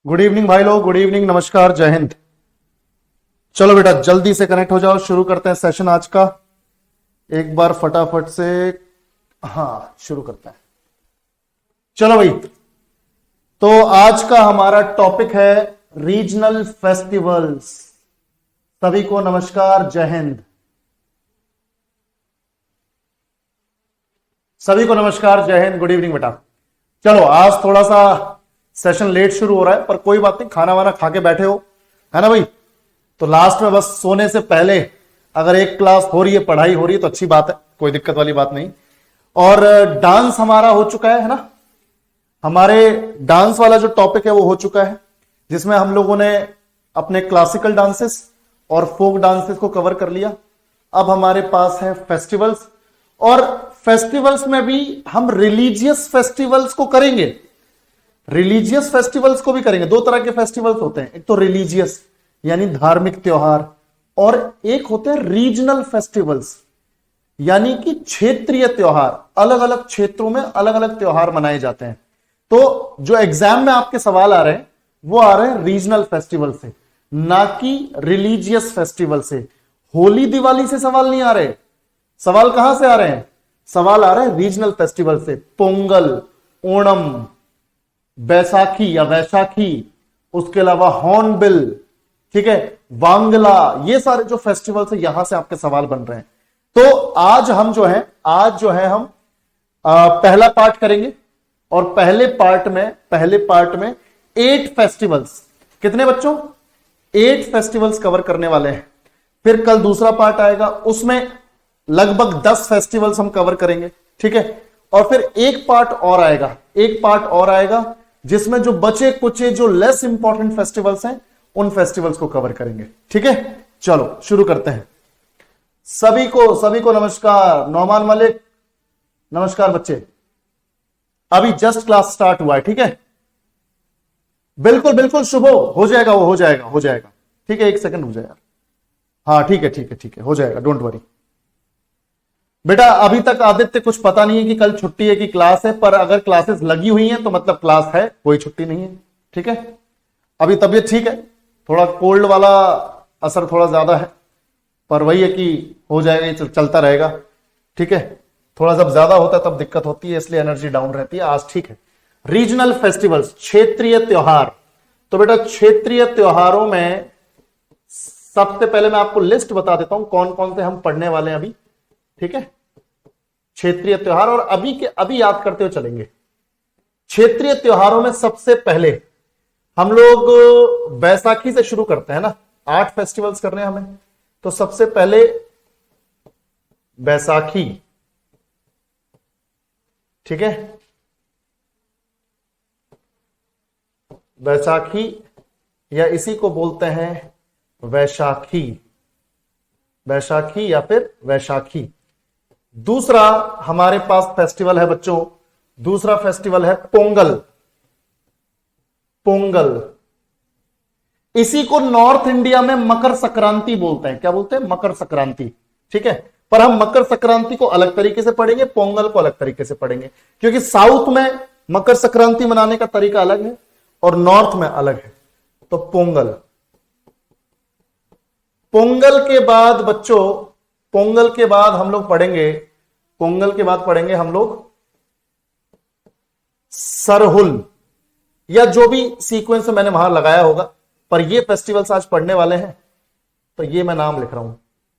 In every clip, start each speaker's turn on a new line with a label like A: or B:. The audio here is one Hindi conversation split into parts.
A: गुड इवनिंग भाई लोग, गुड इवनिंग, नमस्कार, जय हिंद। चलो बेटा जल्दी से कनेक्ट हो जाओ, शुरू करते हैं सेशन आज का। एक बार फटाफट से शुरू करते हैं। चलो भाई, तो आज का हमारा टॉपिक है रीजनल फेस्टिवल्स। सभी को नमस्कार, जय हिंद। सभी को नमस्कार, जय हिंद, गुड इवनिंग बेटा। चलो आज थोड़ा सा सेशन लेट शुरू हो रहा है, पर कोई बात नहीं, खाना वाना खा के बैठे हो, है ना भाई। तो लास्ट में बस सोने से पहले अगर एक क्लास हो रही है, पढ़ाई हो रही है तो अच्छी बात है, कोई दिक्कत वाली बात नहीं। और डांस हमारा हो चुका है ना, हमारे डांस वाला जो टॉपिक है वो हो चुका है, जिसमें हम लोगों ने अपने क्लासिकल डांसेस और फोक डांसेस को कवर कर लिया। अब हमारे पास है फेस्टिवल्स, और फेस्टिवल्स में भी हम रिलीजियस फेस्टिवल्स को करेंगे, रिलीजियस फेस्टिवल्स को भी करेंगे। दो तरह के फेस्टिवल्स होते हैं, एक तो रिलीजियस यानी धार्मिक त्योहार, और एक होते हैं रीजनल फेस्टिवल्स यानी कि क्षेत्रीय त्योहार। अलग अलग क्षेत्रों में अलग अलग त्योहार मनाए जाते हैं। तो जो एग्जाम में आपके सवाल आ रहे हैं वो आ रहे हैं रीजनल फेस्टिवल से, ना कि रिलीजियस फेस्टिवल से। होली दिवाली से सवाल नहीं आ रहे। सवाल कहां से आ रहे हैं? सवाल आ रहे हैं रीजनल फेस्टिवल से। पोंगल, ओणम, बैसाखी या वैशाखी, उसके अलावा हॉर्नबिल, ठीक है, वांगला, ये सारे जो फेस्टिवल्स है यहां से आपके सवाल बन रहे हैं। तो आज हम जो है हम पहला पार्ट करेंगे, और पहले पार्ट में 8 फेस्टिवल्स, कितने बच्चों? 8 फेस्टिवल्स कवर करने वाले हैं। फिर कल दूसरा पार्ट आएगा, उसमें लगभग 10 फेस्टिवल्स हम कवर करेंगे, ठीक है। और फिर एक पार्ट और आएगा जिसमें जो बचे कुचे जो लेस इंपॉर्टेंट फेस्टिवल्स हैं उन फेस्टिवल्स को कवर करेंगे, ठीक है। चलो शुरू करते हैं। सभी को नमस्कार। नौमान मलिक, नमस्कार बच्चे। अभी जस्ट क्लास स्टार्ट हुआ है, ठीक है। बिल्कुल शुभ हो जाएगा, वो हो जाएगा, ठीक है। एक सेकंड हो जाएगा। हाँ ठीक है, हो जाएगा, डोंट वरी बेटा। अभी तक आदित्य कुछ पता नहीं है कि कल छुट्टी है कि क्लास है, पर अगर क्लासेस लगी हुई हैं तो मतलब क्लास है, कोई छुट्टी नहीं है, ठीक है। अभी तबीयत ठीक है, थोड़ा कोल्ड वाला असर थोड़ा ज्यादा है, पर वही है कि हो जाएगा, ये चलता रहेगा, ठीक है। थोड़ा जब ज्यादा होता है तब दिक्कत होती है, इसलिए एनर्जी डाउन रहती है। आज ठीक है। रीजनल फेस्टिवल्स, क्षेत्रीय त्योहार। तो बेटा क्षेत्रीय त्योहारों में सबसे पहले मैं आपको लिस्ट बता देता हूं कौन कौन से हम पढ़ने वाले हैं अभी, ठीक है। क्षेत्रीय त्योहार, और अभी याद करते हुए चलेंगे। क्षेत्रीय त्योहारों में सबसे पहले हम लोग बैसाखी से शुरू करते हैं ना, 8 फेस्टिवल्स करने हैं हमें। तो सबसे पहले बैसाखी, ठीक है। बैसाखी या इसी को बोलते हैं वैशाखी, बैसाखी या फिर वैशाखी। दूसरा हमारे पास फेस्टिवल है बच्चों, दूसरा फेस्टिवल है पोंगल। पोंगल, इसी को नॉर्थ इंडिया में मकर संक्रांति बोलते हैं। क्या बोलते हैं? मकर संक्रांति, ठीक है। पर हम मकर संक्रांति को अलग तरीके से पढ़ेंगे, पोंगल को अलग तरीके से पढ़ेंगे, क्योंकि साउथ में मकर संक्रांति मनाने का तरीका अलग है और नॉर्थ में अलग है। तो पोंगल, पोंगल के बाद बच्चों, पोंगल के बाद हम लोग पढ़ेंगे हम लोग सरहुल, या जो भी सीक्वेंस मैंने वहां लगाया होगा, पर ये फेस्टिवल्स आज पढ़ने वाले हैं तो ये मैं नाम लिख रहा हूं,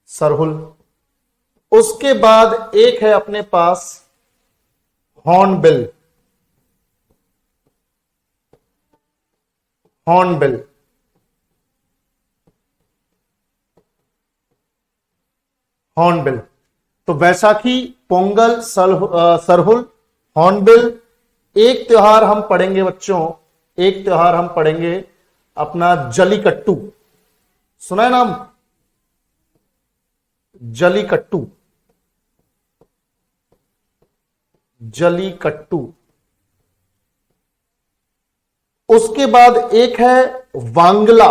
A: सरहुल। उसके बाद एक है अपने पास हॉर्नबिल। Hornbill, hornbill. तो वैशाखी, पोंगल, सरहुल, हॉर्नबिल। एक त्योहार हम पढ़ेंगे बच्चों, एक त्योहार हम पढ़ेंगे अपना जलीकट्टू। सुना है नाम? जलीकट्टू, जलीकट्टू। उसके बाद एक है वांगला,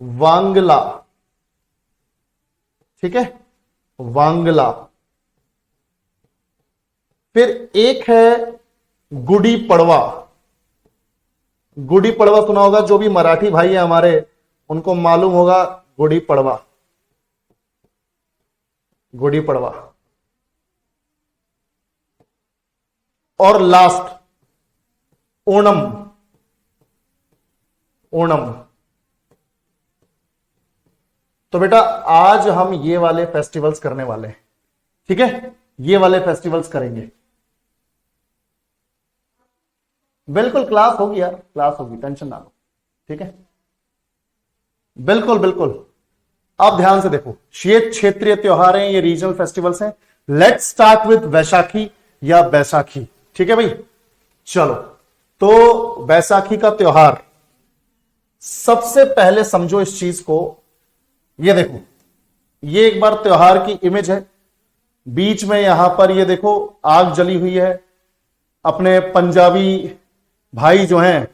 A: वांगला, ठीक है, वांगला। फिर एक है गुड़ी पड़वा, गुड़ी पड़वा सुना होगा, जो भी मराठी भाई है हमारे उनको मालूम होगा गुड़ी पड़वा, गुड़ी पड़वा। और लास्ट ओणम, ओणम। तो बेटा आज हम ये वाले फेस्टिवल्स करने वाले हैं, ठीक है, ये वाले फेस्टिवल्स करेंगे। बिल्कुल क्लास होगी यार, क्लास होगी, टेंशन ना लो, ठीक है, बिल्कुल बिल्कुल। आप ध्यान से देखो, ये क्षेत्रीय त्योहार हैं, ये रीजनल फेस्टिवल्स हैं। लेट्स स्टार्ट विद वैशाखी या बैसाखी, ठीक है भाई। चलो, तो बैसाखी का त्योहार, सबसे पहले समझो इस चीज को। ये देखो, ये एक बार त्योहार की इमेज है, बीच में यहां पर ये देखो आग जली हुई है। अपने पंजाबी भाई जो हैं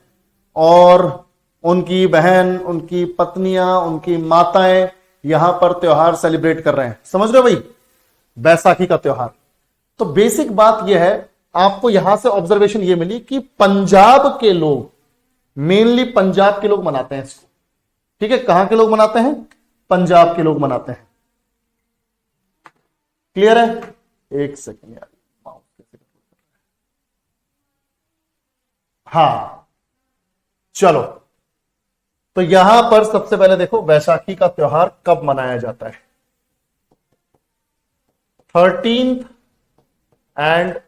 A: और उनकी बहन, उनकी पत्नियां, उनकी माताएं यहां पर त्योहार सेलिब्रेट कर रहे हैं, समझ रहे हो भाई, बैसाखी का त्योहार। तो बेसिक बात यह है, आपको यहां से ऑब्जर्वेशन यह मिली कि पंजाब के लोग, मेनली पंजाब के लोग मनाते हैं इसको, ठीक है। कहां के लोग मनाते हैं? पंजाब के लोग मनाते हैं। क्लियर है? एक सेकेंड यार, हाँ चलो। तो यहां पर सबसे पहले देखो बैसाखी का त्योहार कब मनाया जाता है। 13th एंड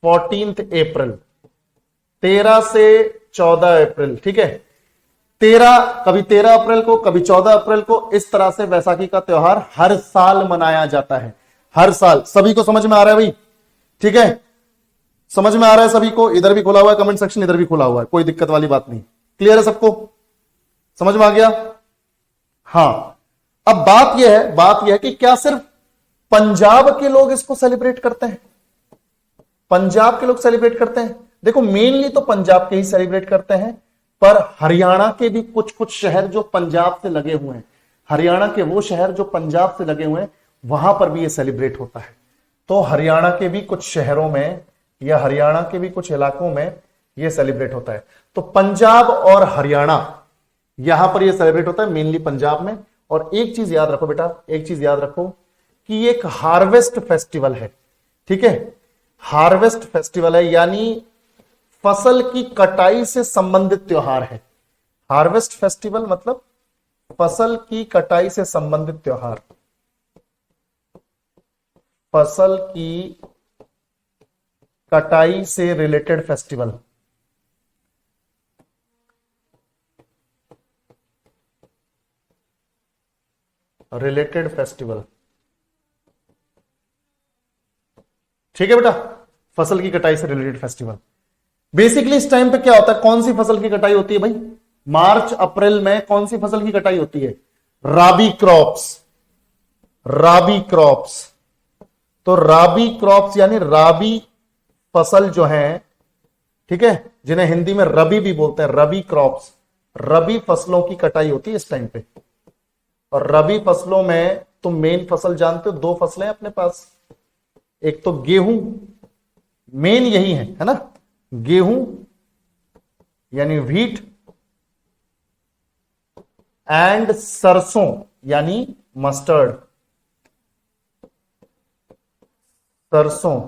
A: 14th अप्रैल, 13 से 14 अप्रैल, ठीक है। 13, कभी 13 अप्रैल को, कभी 14 अप्रैल को, इस तरह से बैसाखी का त्योहार हर साल मनाया जाता है, हर साल। सभी को समझ में आ रहा है भाई? ठीक है, समझ में आ रहा है सभी को? इधर भी खुला हुआ है कमेंट सेक्शन, इधर भी खुला हुआ है, कोई दिक्कत वाली बात नहीं। क्लियर है सबको? समझ में आ गया? हाँ। अब बात यह है कि क्या सिर्फ पंजाब के लोग इसको सेलिब्रेट करते हैं? पंजाब के लोग सेलिब्रेट करते हैं? देखो, मेनली तो पंजाब के ही सेलिब्रेट करते हैं, पर हरियाणा के भी कुछ कुछ शहर जो पंजाब से लगे हुए हैं, हरियाणा के वो शहर जो पंजाब से लगे हुए हैं, वहां पर भी ये सेलिब्रेट होता है। तो हरियाणा के भी कुछ शहरों में या हरियाणा के भी कुछ इलाकों में ये सेलिब्रेट होता है। तो पंजाब और हरियाणा, यहां पर ये सेलिब्रेट होता है मेनली पंजाब में। और एक चीज याद रखो बेटा, एक चीज याद रखो कि ये एक हार्वेस्ट फेस्टिवल है, ठीक है। हार्वेस्ट फेस्टिवल है, यानी फसल की कटाई से संबंधित त्योहार है। हार्वेस्ट फेस्टिवल मतलब फसल की कटाई से संबंधित त्योहार, फसल की कटाई से रिलेटेड फेस्टिवल। रिलेटेड फेस्टिवल, ठीक है बेटा, फसल की कटाई से रिलेटेड फेस्टिवल। बेसिकली इस टाइम पे क्या होता है? कौन सी फसल की कटाई होती है भाई? मार्च अप्रैल में कौन सी फसल की कटाई होती है? राबी क्रॉप्स, राबी क्रॉप्स। तो राबी क्रॉप्स यानी राबी फसल जो है, ठीक है, जिन्हें हिंदी में रबी भी बोलते हैं, रबी क्रॉप्स, रबी फसलों की कटाई होती है इस टाइम पे। और रबी फसलों में तुम मेन फसल जानते हो, दो फसलें अपने पास, एक तो गेहूं, मेन यही है ना, गेहूं यानी व्हीट, एंड सरसों यानी मस्टर्ड, सरसों।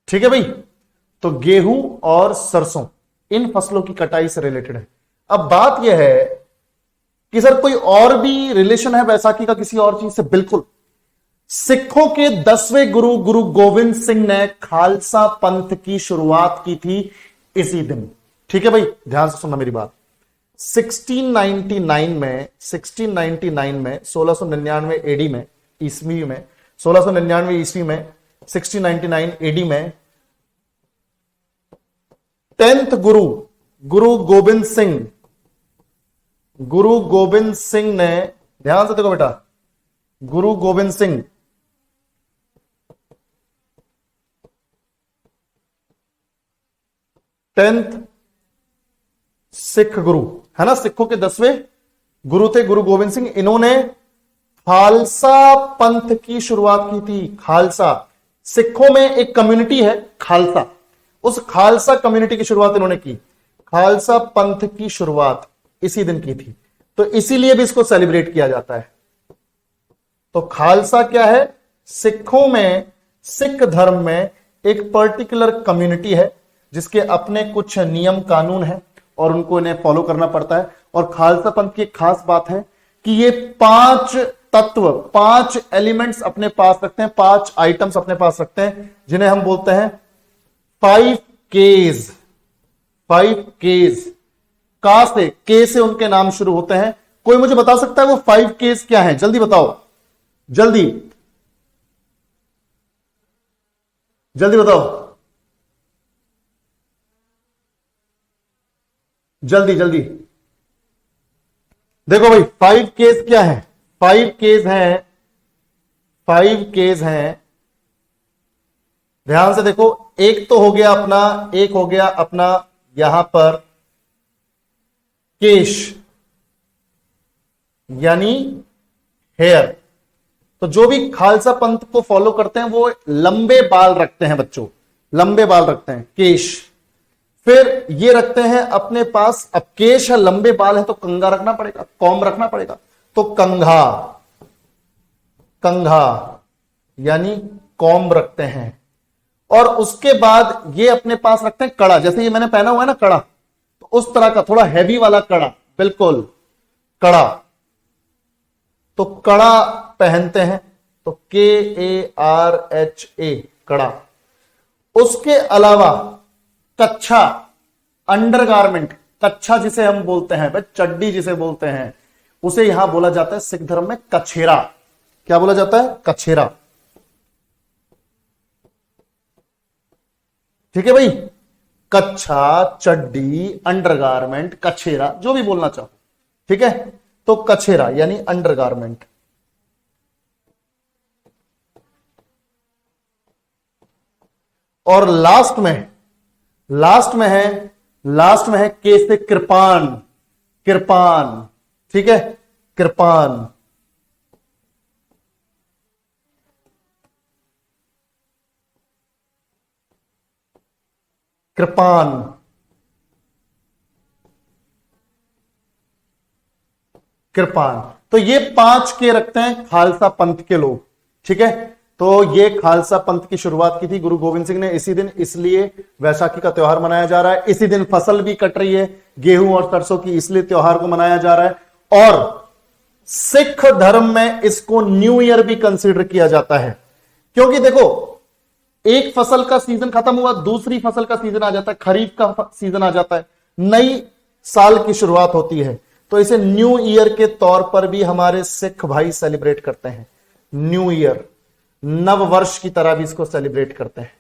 A: ठीक है भाई, तो गेहूं और सरसों इन फसलों की कटाई से रिलेटेड है। अब बात यह है कि सर कोई और भी रिलेशन है बैसाखी का किसी और चीज से? बिल्कुल। सिखों के 10वें गुरु, गुरु गोविंद सिंह ने खालसा पंथ की शुरुआत की थी इसी दिन, ठीक है भाई, ध्यान से सुनना मेरी बात। 1699 में 1699 एडी में, ईस्वी में, 1699 ईस्वी में, 1699 एडी में 10th गुरु, गुरु गोविंद सिंह, गुरु गोविंद सिंह ने, ध्यान से देखो बेटा, गुरु गोविंद सिंह 10th सिख गुरु है ना, सिखों के 10वें गुरु थे गुरु गोविंद सिंह। इन्होंने खालसा पंथ की शुरुआत की थी। खालसा सिखों में एक कम्युनिटी है खालसा, उस खालसा कम्युनिटी की शुरुआत इन्होंने की, खालसा पंथ की शुरुआत इसी दिन की थी, तो इसीलिए भी इसको सेलिब्रेट किया जाता है। तो खालसा क्या है? सिखों में, सिख धर्म में एक पर्टिकुलर कम्युनिटी है जिसके अपने कुछ नियम कानून है और उनको इन्हें फॉलो करना पड़ता है। और खालसा पंथ की एक खास बात है कि ये 5 तत्व, 5 एलिमेंट्स अपने पास रखते हैं, 5 आइटम्स अपने पास रखते हैं, जिन्हें हम बोलते हैं 5 केज। 5 केज, का से, के से उनके नाम शुरू होते हैं। कोई मुझे बता सकता है वो 5 केज क्या है? जल्दी बताओ, जल्दी जल्दी बताओ, जल्दी जल्दी। देखो भाई 5 केस क्या है? 5 केस हैं, 5 केस हैं, ध्यान से देखो। एक तो हो गया अपना, एक हो गया अपना यहां पर केश यानी हेयर। तो जो भी खालसा पंथ को फॉलो करते हैं वो लंबे बाल रखते हैं बच्चों, लंबे बाल रखते हैं, केश। फिर ये रखते हैं अपने पास, अब केश है, लंबे बाल है तो कंघा रखना पड़ेगा, कॉम रखना पड़ेगा, तो कंघा, कंघा यानी कॉम रखते हैं। और उसके बाद ये अपने पास रखते हैं कड़ा, जैसे ये मैंने पहना हुआ है ना कड़ा, तो उस तरह का थोड़ा हैवी वाला कड़ा, बिल्कुल कड़ा, तो कड़ा पहनते हैं, तो KARHA कड़ा। उसके अलावा कच्छा, अंडरगारमेंट, कच्छा जिसे हम बोलते हैं भाई, चड्डी जिसे बोलते हैं, उसे यहां बोला जाता है सिख धर्म में कछेरा। क्या बोला जाता है? कछेरा। ठीक है भाई, कच्छा, चड्डी, अंडरगारमेंट, कछेरा, जो भी बोलना चाहो, ठीक है। तो कछेरा यानी अंडरगारमेंट। और लास्ट में है के से कृपान, कृपान, ठीक है, कृपान। कृपान, कृपान। तो ये 5 के रखते हैं खालसा पंथ के लोग, ठीक है। तो ये खालसा पंथ की शुरुआत की थी गुरु गोविंद सिंह ने इसी दिन, इसलिए वैसाखी का त्योहार मनाया जा रहा है। इसी दिन फसल भी कट रही है गेहूं और सरसों की, इसलिए त्योहार को मनाया जा रहा है। और सिख धर्म में इसको न्यू ईयर भी कंसीडर किया जाता है, क्योंकि देखो एक फसल का सीजन खत्म हुआ, दूसरी फसल का सीजन आ जाता है, खरीफ का सीजन आ जाता है, नई साल की शुरुआत होती है। तो इसे न्यू ईयर के तौर पर भी हमारे सिख भाई सेलिब्रेट करते हैं। न्यू ईयर, नव वर्ष की तरह भी इसको सेलिब्रेट करते हैं।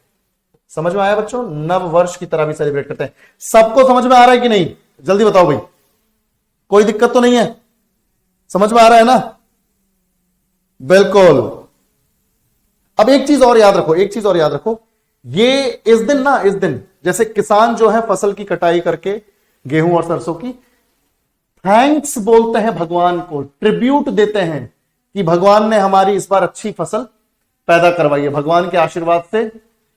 A: समझ में आया बच्चों? नव वर्ष की तरह भी सेलिब्रेट करते हैं। सबको समझ में आ रहा है कि नहीं? जल्दी बताओ भाई, कोई दिक्कत तो नहीं है? समझ में आ रहा है ना? बिल्कुल। अब एक चीज और याद रखो, एक चीज और याद रखो, ये इस दिन जैसे किसान जो है फसल की कटाई करके गेहूं और सरसों की, थैंक्स बोलते हैं भगवान को, ट्रिब्यूट देते हैं कि भगवान ने हमारी इस बार अच्छी फसल पैदा करवाई है, भगवान के आशीर्वाद से,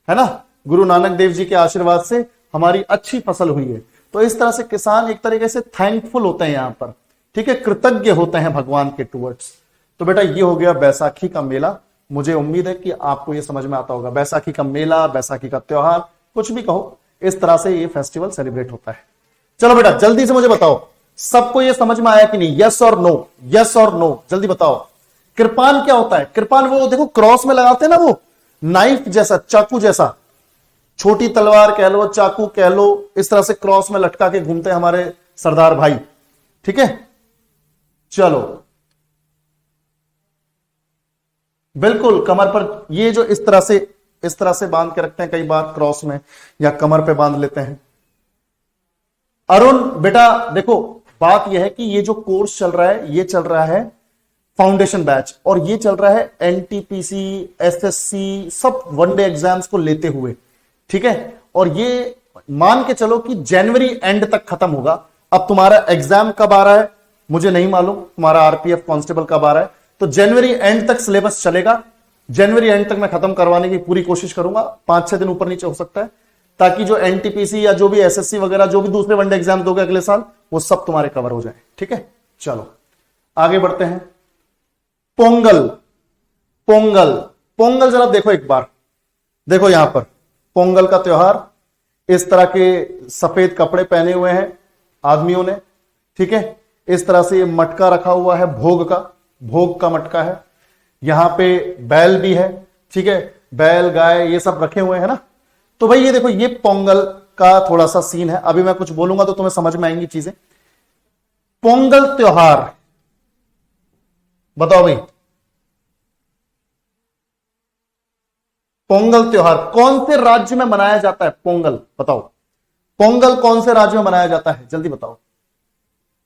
A: है ना, गुरु नानक देव जी के आशीर्वाद से हमारी अच्छी फसल हुई है। तो इस तरह से किसान एक तरीके से थैंकफुल होते हैं यहां पर, ठीक है, कृतज्ञ होते हैं भगवान के टूवर्ड्स। तो बेटा ये हो गया बैसाखी का मेला। मुझे उम्मीद है कि आपको ये समझ में आता होगा। बैसाखी का मेला, बैसाखी का त्योहार, कुछ भी कहो, इस तरह से ये फेस्टिवल सेलिब्रेट होता है। चलो बेटा जल्दी से मुझे बताओ, सबको ये समझ में आया कि नहीं? यस और नो, यस और नो, जल्दी बताओ। कृपान क्या होता है? कृपान वो देखो क्रॉस में लगाते हैं ना, वो नाइफ जैसा, चाकू जैसा, छोटी तलवार कह लो, चाकू कह लो, इस तरह से क्रॉस में लटका के घूमते हैं हमारे सरदार भाई, ठीक है। चलो बिल्कुल, कमर पर ये जो इस तरह से बांध के रखते हैं, कई बार क्रॉस में या कमर पे बांध लेते हैं। अरुण बेटा देखो, बात यह है कि ये जो कोर्स चल रहा है, ये चल रहा है फाउंडेशन बैच, और ये चल रहा है एनटीपीसी, एसएससी, सब वनडे एग्जाम्स को लेते हुए, ठीक है। और ये मान के चलो कि जनवरी एंड तक खत्म होगा। अब तुम्हारा एग्जाम कब आ रहा है मुझे नहीं मालूम, तुम्हारा आरपीएफ कांस्टेबल कब आ रहा है, तो जनवरी एंड तक सिलेबस चलेगा। जनवरी एंड तक मैं खत्म करवाने की पूरी कोशिश करूंगा, 5-6 दिन ऊपर नीचे हो सकता है, ताकि जो एनटीपीसी या जो भी एसएससी वगैरह जो भी दूसरे वनडे एग्जाम दोगे अगले साल, वो सब तुम्हारे कवर हो जाए। ठीक है, चलो आगे बढ़ते हैं। पोंगल, पोंगल, पोंगल जरा देखो एक बार, देखो यहां पर पोंगल का त्योहार, इस तरह के सफेद कपड़े पहने हुए हैं आदमियों ने। ठीक है, इस तरह से ये मटका रखा हुआ है, भोग का मटका है, यहां पे बैल भी है। ठीक है, बैल गाय ये सब रखे हुए हैं ना। तो भाई ये देखो, ये पोंगल का थोड़ा सा सीन है। अभी मैं कुछ बोलूंगा तो तुम्हें समझ में आएंगी चीजें। पोंगल त्योहार बताओ भाई, पोंगल त्योहार कौन से राज्य में मनाया जाता है? पोंगल बताओ, पोंगल कौन से राज्य में मनाया जाता है? जल्दी बताओ।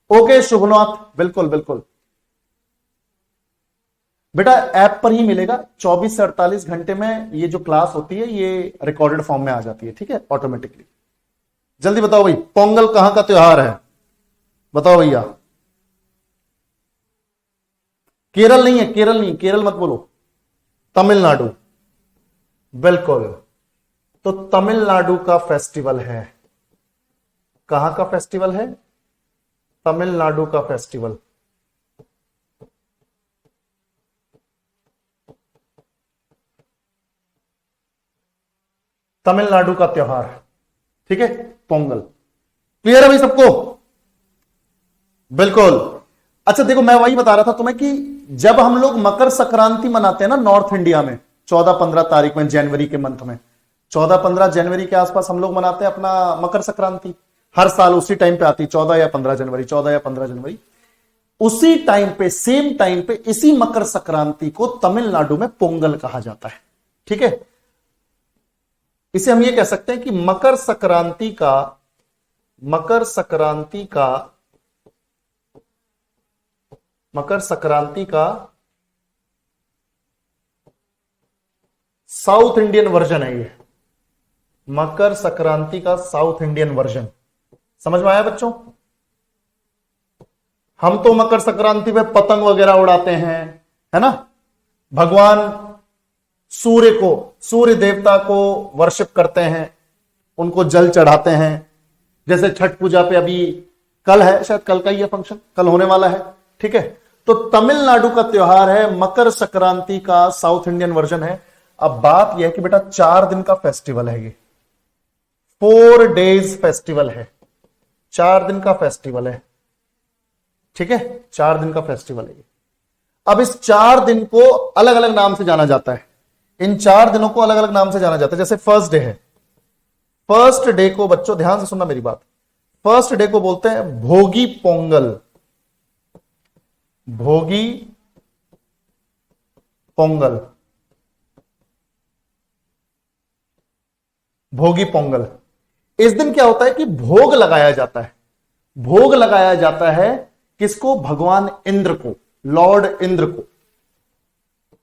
A: ओके शुभनाथ, बिल्कुल बिल्कुल बेटा, ऐप पर ही मिलेगा। 24 से 48 घंटे में ये जो क्लास होती है ये रिकॉर्डेड फॉर्म में आ जाती है। ठीक है, ऑटोमेटिकली। जल्दी बताओ भाई, पोंगल कहां का त्योहार है? बताओ भैया। केरल नहीं है, केरल नहीं, केरल मत बोलो, तमिलनाडु। बिल्कुल, तो तमिलनाडु का फेस्टिवल है। कहां का फेस्टिवल है? तमिलनाडु का फेस्टिवल। तमिलनाडु का त्योहार। ठीक है, पोंगल। क्लियर है भाई सबको? बिल्कुल। अच्छा देखो, मैं वही बता रहा था तुम्हें कि जब हम लोग मकर संक्रांति मनाते हैं ना नॉर्थ इंडिया में, 14-15 तारीख में, जनवरी के मंथ में, 14-15 जनवरी के आसपास हम लोग मनाते हैं अपना मकर संक्रांति। हर साल उसी टाइम पे आती, 14 या 15 जनवरी, 14 या 15 जनवरी। उसी टाइम पे, सेम टाइम पे, इसी मकर संक्रांति को तमिलनाडु में पोंगल कहा जाता है। ठीक है, इसे हम ये कह सकते हैं कि मकर संक्रांति का साउथ इंडियन वर्जन है ये। मकर संक्रांति का साउथ इंडियन वर्जन। समझ में आया बच्चों? हम तो मकर संक्रांति पे पतंग वगैरह उड़ाते हैं, है ना, भगवान सूर्य को, सूर्य देवता को वर्शिप करते हैं, उनको जल चढ़ाते हैं। जैसे छठ पूजा पे अभी कल है, शायद कल का ही है फंक्शन, कल होने वाला है। ठीक है, तो तमिलनाडु का त्योहार है, मकर संक्रांति का साउथ इंडियन वर्जन है। अब बात यह है कि बेटा 4 दिन का फेस्टिवल है ये, 4 days फेस्टिवल है, 4 दिन का फेस्टिवल है। ठीक है, 4 दिन का फेस्टिवल है ये। अब इस 4 दिन को अलग अलग नाम से जाना जाता है। इन 4 दिनों को अलग अलग नाम से जाना जाता है। जैसे फर्स्ट डे है, फर्स्ट डे को बच्चों ध्यान से सुनना मेरी बात, फर्स्ट डे को बोलते हैं भोगी पोंगल। भोगी पोंगल, भोगी पोंगल। इस दिन क्या होता है कि भोग लगाया जाता है। भोग लगाया जाता है किसको? भगवान इंद्र को, लॉर्ड इंद्र को।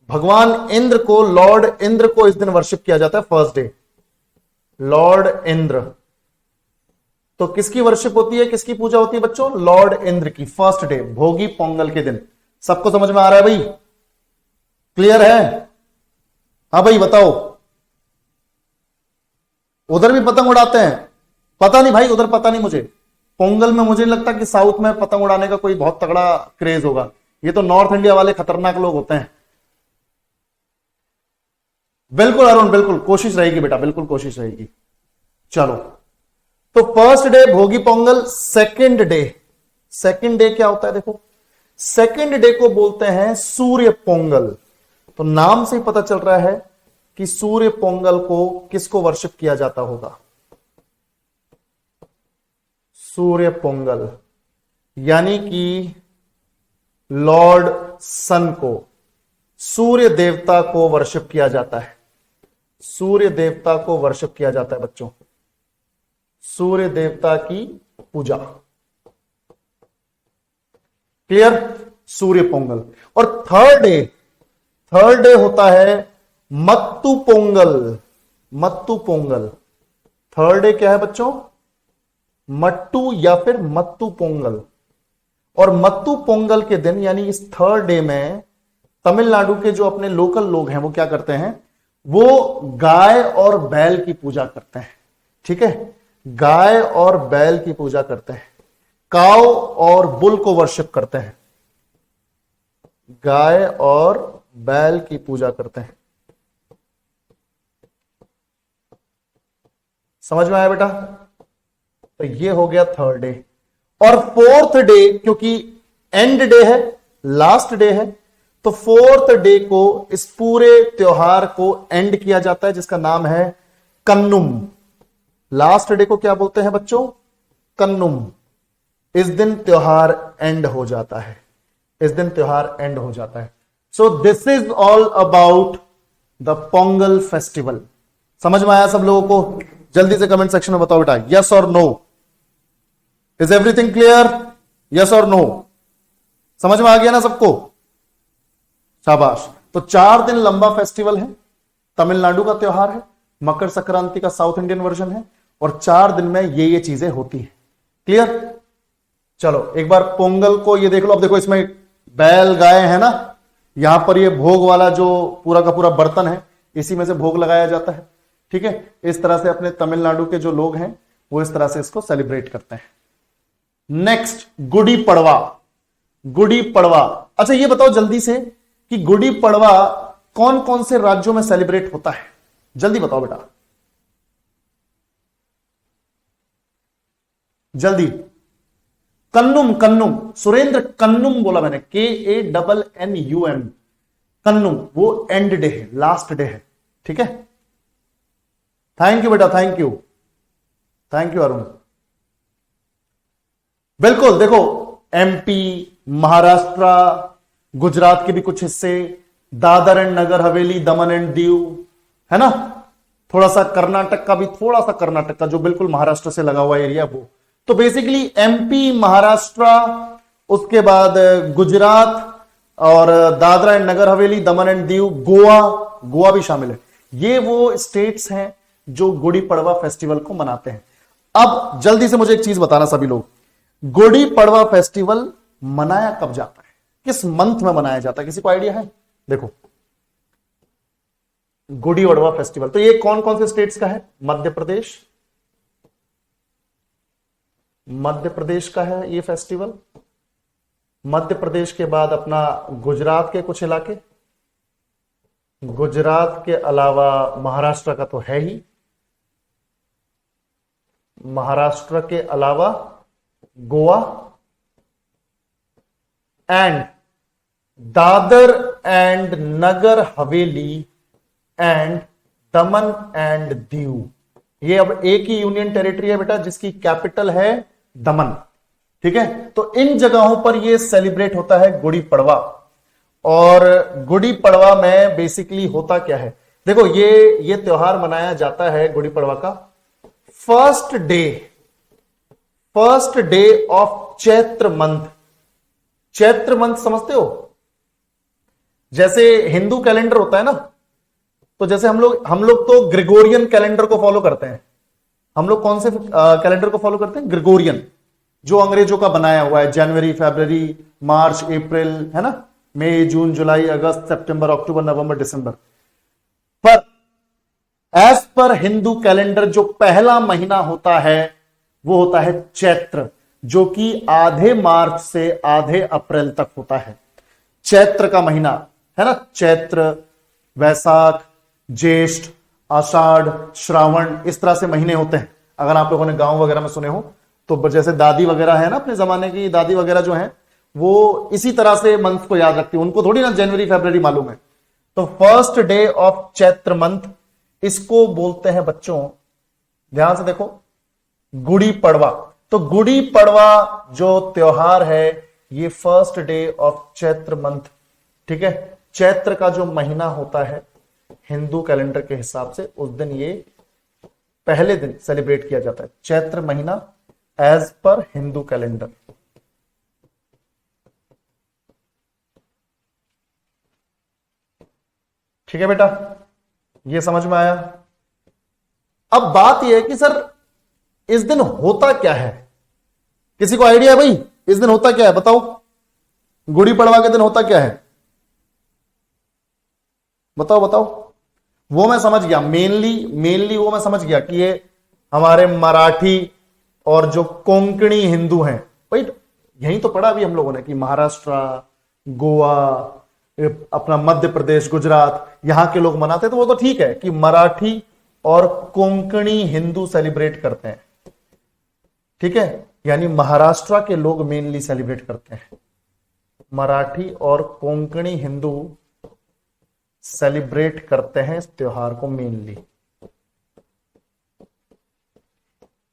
A: भगवान इंद्र को, लॉर्ड इंद्र को इस दिन वर्शिप किया जाता है। First day Lord Indra. तो किसकी वर्शिप होती है, किसकी पूजा होती है बच्चों? लॉर्ड इंद्र की। फर्स्ट डे भोगी पोंगल के दिन। सबको समझ में आ रहा है भाई? क्लियर है? हाँ भाई बताओ। उधर भी पतंग उड़ाते हैं? पता नहीं भाई, उधर पता नहीं मुझे। पोंगल में मुझे नहीं लगता कि साउथ में पतंग उड़ाने का कोई बहुत तगड़ा क्रेज होगा। ये तो नॉर्थ इंडिया वाले खतरनाक लोग होते हैं। बिल्कुल अरुण, बिल्कुल कोशिश रहेगी बेटा, बिल्कुल कोशिश रहेगी। चलो, तो फर्स्ट डे भोगी पोंगल। सेकंड डे क्या होता है? देखो, सेकंड डे को बोलते हैं सूर्य पोंगल। तो नाम से ही पता चल रहा है कि सूर्य पोंगल को किसको वर्शिप किया जाता होगा? सूर्य पोंगल, यानी कि लॉर्ड सन को, सूर्य देवता को वर्शिप किया जाता है। सूर्य देवता को वर्शिप किया जाता है बच्चों, सूर्य देवता की पूजा। क्लियर? सूर्य पोंगल। और थर्ड डे होता है मत्तू पोंगल। मत्तू पोंगल। थर्ड डे क्या है बच्चों? मट्टू या फिर मत्तू पोंगल। और मत्तू पोंगल के दिन, यानी इस थर्ड डे में तमिलनाडु के जो अपने लोकल लोग हैं वो क्या करते हैं, वो गाय और बैल की पूजा करते हैं। ठीक है, गाय और बैल की पूजा करते हैं, काऊ और बुल को वर्शिप करते हैं, गाय और बैल की पूजा करते हैं। समझ में आया बेटा? तो ये हो गया थर्ड डे। और फोर्थ डे, क्योंकि एंड डे है, लास्ट डे है, तो फोर्थ डे को इस पूरे त्योहार को एंड किया जाता है, जिसका नाम है कन्नुम। लास्ट डे को क्या बोलते हैं बच्चों? कन्नुम। इस दिन त्योहार एंड हो जाता है, इस दिन त्योहार एंड हो जाता है। So this is all about the Pongal festival. समझ में आया सब लोगों को? जल्दी से कमेंट सेक्शन में बताओ बेटा, यस और no. Is everything clear? Yes और नो? समझ में आ गया ना सबको? शाबाश। तो 4 दिन लंबा फेस्टिवल है, तमिलनाडु का त्योहार है, मकर संक्रांति का साउथ इंडियन वर्जन है, और 4 दिन में ये चीजें होती है। क्लियर? चलो एक बार पोंगल को ये देख लो। अब देखो इसमें बैल गाय है ना, यहां पर ये भोग वाला जो पूरा का पूरा बर्तन है, इसी में से भोग लगाया जाता है। ठीक है, इस तरह से अपने तमिलनाडु के जो लोग हैं वो इस तरह से इसको सेलिब्रेट करते हैं। नेक्स्ट, गुड़ी पड़वा। गुड़ी पड़वा, अच्छा ये बताओ जल्दी से कि गुड़ी पड़वा कौन कौन से राज्यों में सेलिब्रेट होता है? जल्दी बताओ बेटा, जल्दी। कन्नुम, कन्नुम, सुरेंद्र कन्नुम बोला मैंने, KANNUM, कन्नुम। वो एंड डे है, लास्ट डे है। ठीक है, थैंक यू बेटा, thank you, thank you Arun. बिल्कुल, देखो MP, महाराष्ट्र, गुजरात के भी कुछ हिस्से, Dadar and Nagar Haveli, Daman and Diu, है ना, थोड़ा सा कर्नाटक का भी, थोड़ा सा कर्नाटक का जो बिल्कुल महाराष्ट्र से लगा हुआ एरिया वो। तो बेसिकली MP, महाराष्ट्र, उसके बाद गुजरात और Dadra and Nagar Haveli, Daman and Diu, Goa, Goa भी शामिल है। ये वो स्टेट्स हैं जो गुड़ी पड़वा फेस्टिवल को मनाते हैं। अब जल्दी से मुझे एक चीज बताना सभी लोग, गुड़ी पड़वा फेस्टिवल मनाया कब जाता है, किस मंथ में मनाया जाता है? किसी को आइडिया है? देखो, गुड़ी पड़वा फेस्टिवल तो ये कौन कौन से स्टेट्स का है? मध्य प्रदेश, मध्य प्रदेश का है ये फेस्टिवल। मध्य प्रदेश के बाद अपना गुजरात के कुछ इलाके, गुजरात के अलावा महाराष्ट्र का तो है ही, महाराष्ट्र के अलावा Goa and Dadar and Nagar Haveli and Daman and Diu. ये अब एक ही यूनियन टेरिटरी है बेटा, जिसकी कैपिटल है दमन। ठीक है, तो इन जगहों पर ये सेलिब्रेट होता है गुड़ी पड़वा। और गुड़ी पड़वा में बेसिकली होता क्या है? देखो, ये त्योहार मनाया जाता है गुड़ी पड़वा का first day of Chaitra month. Chaitra month समझते हो? जैसे हिंदू कैलेंडर होता है ना, तो जैसे हम लोग तो ग्रेगोरियन कैलेंडर को फॉलो करते हैं। हम लोग कौन से कैलेंडर को फॉलो करते हैं? ग्रेगोरियन, जो अंग्रेजों का बनाया हुआ है। जनवरी, फरवरी, मार्च, अप्रैल, है ना, मई, जून, जुलाई, अगस्त, सितंबर, अक्टूबर, नवंबर, दिसंबर। पर एज पर हिंदू कैलेंडर जो पहला महीना होता है वो होता है चैत्र, जो कि आधे मार्च से आधे अप्रैल तक होता है। चैत्र का महीना है ना, चैत्र, वैशाख, ज्येष्ठ, आषाढ़, श्रावण, इस तरह से महीने होते हैं। अगर आप लोगों ने गांव वगैरह में सुने हो तो जैसे दादी वगैरह है ना, अपने जमाने की दादी वगैरह जो है वो इसी तरह से मंथ को याद रखती है, उनको थोड़ी ना जनवरी फरवरी मालूम है। तो first day of Chaitra month, इसको बोलते हैं बच्चों, ध्यान से देखो, गुड़ी पड़वा। तो गुड़ी पड़वा जो त्योहार है ये first day of Chaitra month. ठीक है, चैत्र का जो महीना होता है हिंदू कैलेंडर के हिसाब से, उस दिन ये पहले दिन सेलिब्रेट किया जाता है, चैत्र महीना एज पर हिंदू कैलेंडर। ठीक है बेटा, ये समझ में आया? अब बात यह है कि सर इस दिन होता क्या है? किसी को आइडिया है भाई, इस दिन होता क्या है? बताओ, गुड़ी पड़वा के दिन होता क्या है? बताओ बताओ। वो मैं समझ गया, मेनली वो मैं समझ गया कि ये हमारे मराठी और जो कोंकणी हिंदू हैं, भाई यही तो पढ़ा अभी हम लोगों ने कि महाराष्ट्र, गोवा, अपना मध्य प्रदेश, गुजरात, यहां के लोग मनाते हैं। तो वो तो ठीक है कि मराठी और कोंकणी हिंदू सेलिब्रेट करते हैं, ठीक है। यानी महाराष्ट्र के लोग मेनली सेलिब्रेट करते हैं, मराठी और कोंकणी हिंदू सेलिब्रेट करते हैं इस त्योहार को मेनली।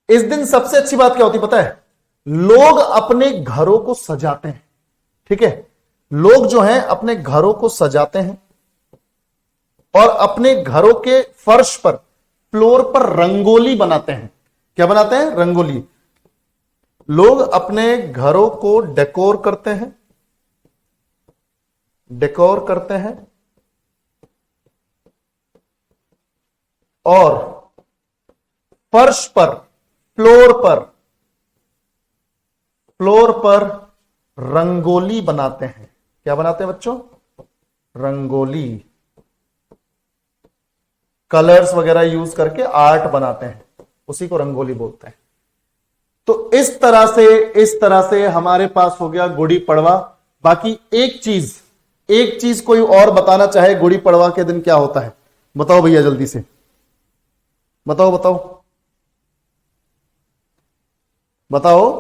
A: इस दिन सबसे अच्छी बात क्या होती पता है? लोग अपने घरों को सजाते हैं, ठीक है। लोग जो हैं अपने घरों को सजाते हैं और अपने घरों के फर्श पर, फ्लोर पर रंगोली बनाते हैं। क्या बनाते हैं? रंगोली। लोग अपने घरों को डेकोर करते हैं, डेकोर करते हैं और फर्श पर, फ्लोर पर रंगोली बनाते हैं। क्या बनाते हैं बच्चों? रंगोली। कलर्स वगैरह यूज करके आर्ट बनाते हैं, उसी को रंगोली बोलते हैं। तो इस तरह से हमारे पास हो गया गुड़ी पड़वा। बाकी एक चीज कोई और बताना चाहे गुड़ी पड़वा के दिन क्या होता है? बताओ भैया जल्दी से, बताओ बताओ बताओ।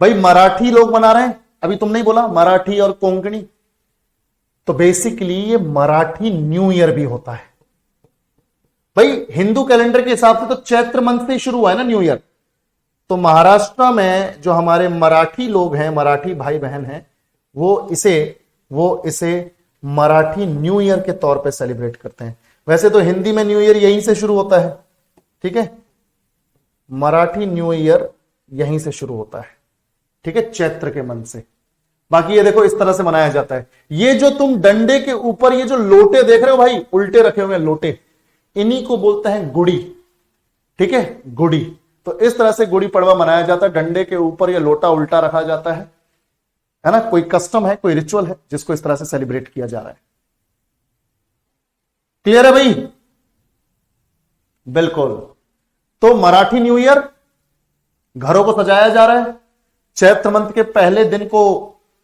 A: भाई मराठी लोग मना रहे हैं, अभी तुमने ही बोला मराठी और कोंकणी। तो बेसिकली ये मराठी न्यू ईयर भी होता है। भाई हिंदू कैलेंडर के हिसाब से तो चैत्र मंथ से शुरू हुआ है ना न्यू ईयर। तो महाराष्ट्र में जो हमारे मराठी लोग हैं, मराठी भाई बहन हैं, वो इसे मराठी न्यू ईयर के तौर पे सेलिब्रेट करते हैं। वैसे तो हिंदी में न्यू ईयर यहीं से शुरू होता है, ठीक है। मराठी न्यू ईयर यहीं से शुरू होता है, ठीक है, चैत्र के मंथ से। बाकी ये देखो इस तरह से मनाया जाता है। ये जो तुम डंडे के ऊपर ये जो लोटे देख रहे हो भाई, उल्टे रखे हुए लोटे, इन्हीं को बोलते हैं गुड़ी, ठीक है, गुड़ी। तो इस तरह से गुड़ी पड़वा मनाया जाता है। डंडे के ऊपर ये लोटा उल्टा रखा जाता है ना। कोई कस्टम है, कोई रिचुअल है जिसको इस तरह से सेलिब्रेट किया जा रहा है। क्लियर है भाई? बिल्कुल। तो मराठी न्यू ईयर, घरों को सजाया जा रहा है। चैत्र मंथ के पहले दिन को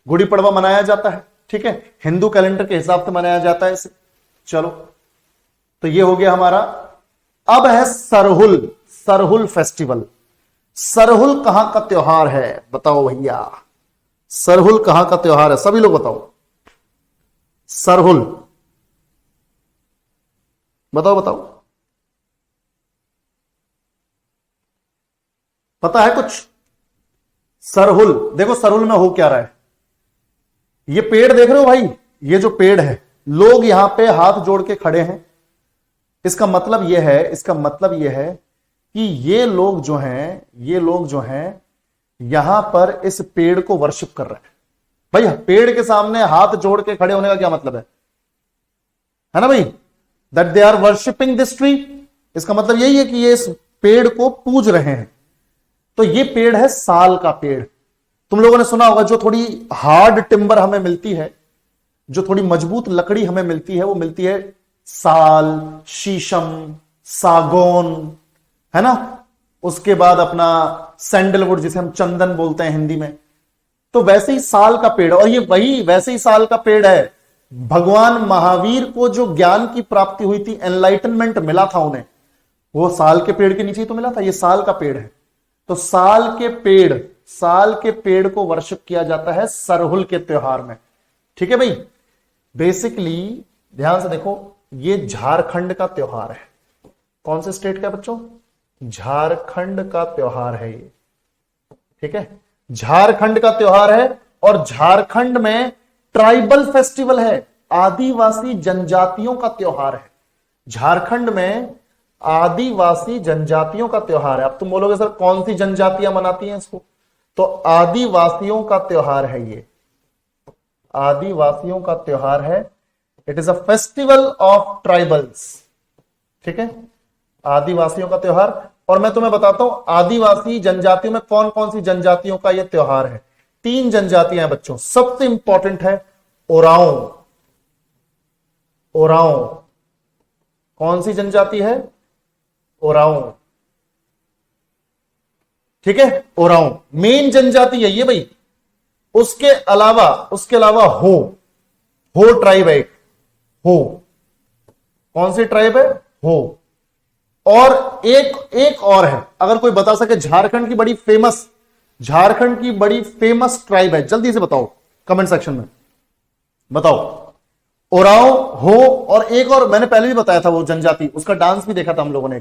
A: गुड़ी पड़वा मनाया जाता है, ठीक है। हिंदू कैलेंडर के हिसाब से मनाया जाता है इसे। चलो, तो ये हो गया हमारा। अब है सरहुल फेस्टिवल। सरहुल कहां का त्योहार है? बताओ भैया, सरहुल कहां का त्योहार है? सभी लोग बताओ। सरहुल बताओ बताओ, पता है कुछ? सरहुल, देखो सरहुल में हो क्या रहा है। ये पेड़ देख रहे हो भाई, ये जो पेड़ है, लोग यहां पे हाथ जोड़ के खड़े हैं। इसका मतलब यह है कि ये लोग जो हैं यहां पर इस पेड़ को वर्शिप कर रहे हैं। भाई पेड़ के सामने हाथ जोड़ के खड़े होने का क्या मतलब है ना भाई? That they are worshipping this tree. इसका मतलब यही है कि ये इस पेड़ को पूज रहे हैं। तो ये पेड़ है साल का पेड़। तुम लोगों ने सुना होगा, जो थोड़ी हार्ड टिम्बर हमें मिलती है, जो थोड़ी मजबूत लकड़ी हमें मिलती है, वो मिलती है साल, शीशम, सागौन, है ना। उसके बाद अपना सैंडलवुड, जिसे हम चंदन बोलते हैं हिंदी में। तो वैसे ही साल का पेड़, और ये वैसे ही साल का पेड़ है। भगवान महावीर को जो ज्ञान की प्राप्ति हुई थी, एनलाइटनमेंट मिला था उन्हें, वो साल के पेड़ के नीचे ही तो मिला था। ये साल का पेड़ है। तो साल के पेड़ को वर्शिप किया जाता है सरहुल के त्योहार में, ठीक है भाई। बेसिकली ध्यान से देखो, ये झारखंड का त्योहार है। कौन से स्टेट का बच्चों? झारखंड का त्योहार है ये, ठीक है। झारखंड का त्योहार है और झारखंड में ट्राइबल फेस्टिवल है, आदिवासी जनजातियों का त्योहार है। झारखंड में आदिवासी जनजातियों का त्योहार है। अब तुम बोलोगे सर कौन सी जनजातियां मनाती हैं इसको? तो आदिवासियों का त्योहार है ये, आदिवासियों का त्योहार है। It is a festival of tribals, ठीक है, आदिवासियों का त्योहार। और मैं तुम्हें बताता हूं आदिवासी जनजातियों में कौन कौन सी जनजातियों का यह त्योहार है। 3 जनजातियां हैं बच्चों। सबसे इंपॉर्टेंट है ओराओं, ओराओं। कौन सी जनजाति है? ओराओं। ठीक है, ओराओं मेन जनजाति है ये भाई। उसके अलावा हो ट्राइब है एक, हो। कौन सी ट्राइब है? हो। और एक और है, अगर कोई बता सके, झारखंड की बड़ी फेमस ट्राइब है, जल्दी से बताओ कमेंट सेक्शन में, बताओ। ओराओं, हो, और एक और मैंने पहले भी बताया था वो जनजाति, उसका डांस भी देखा था हम लोगों ने।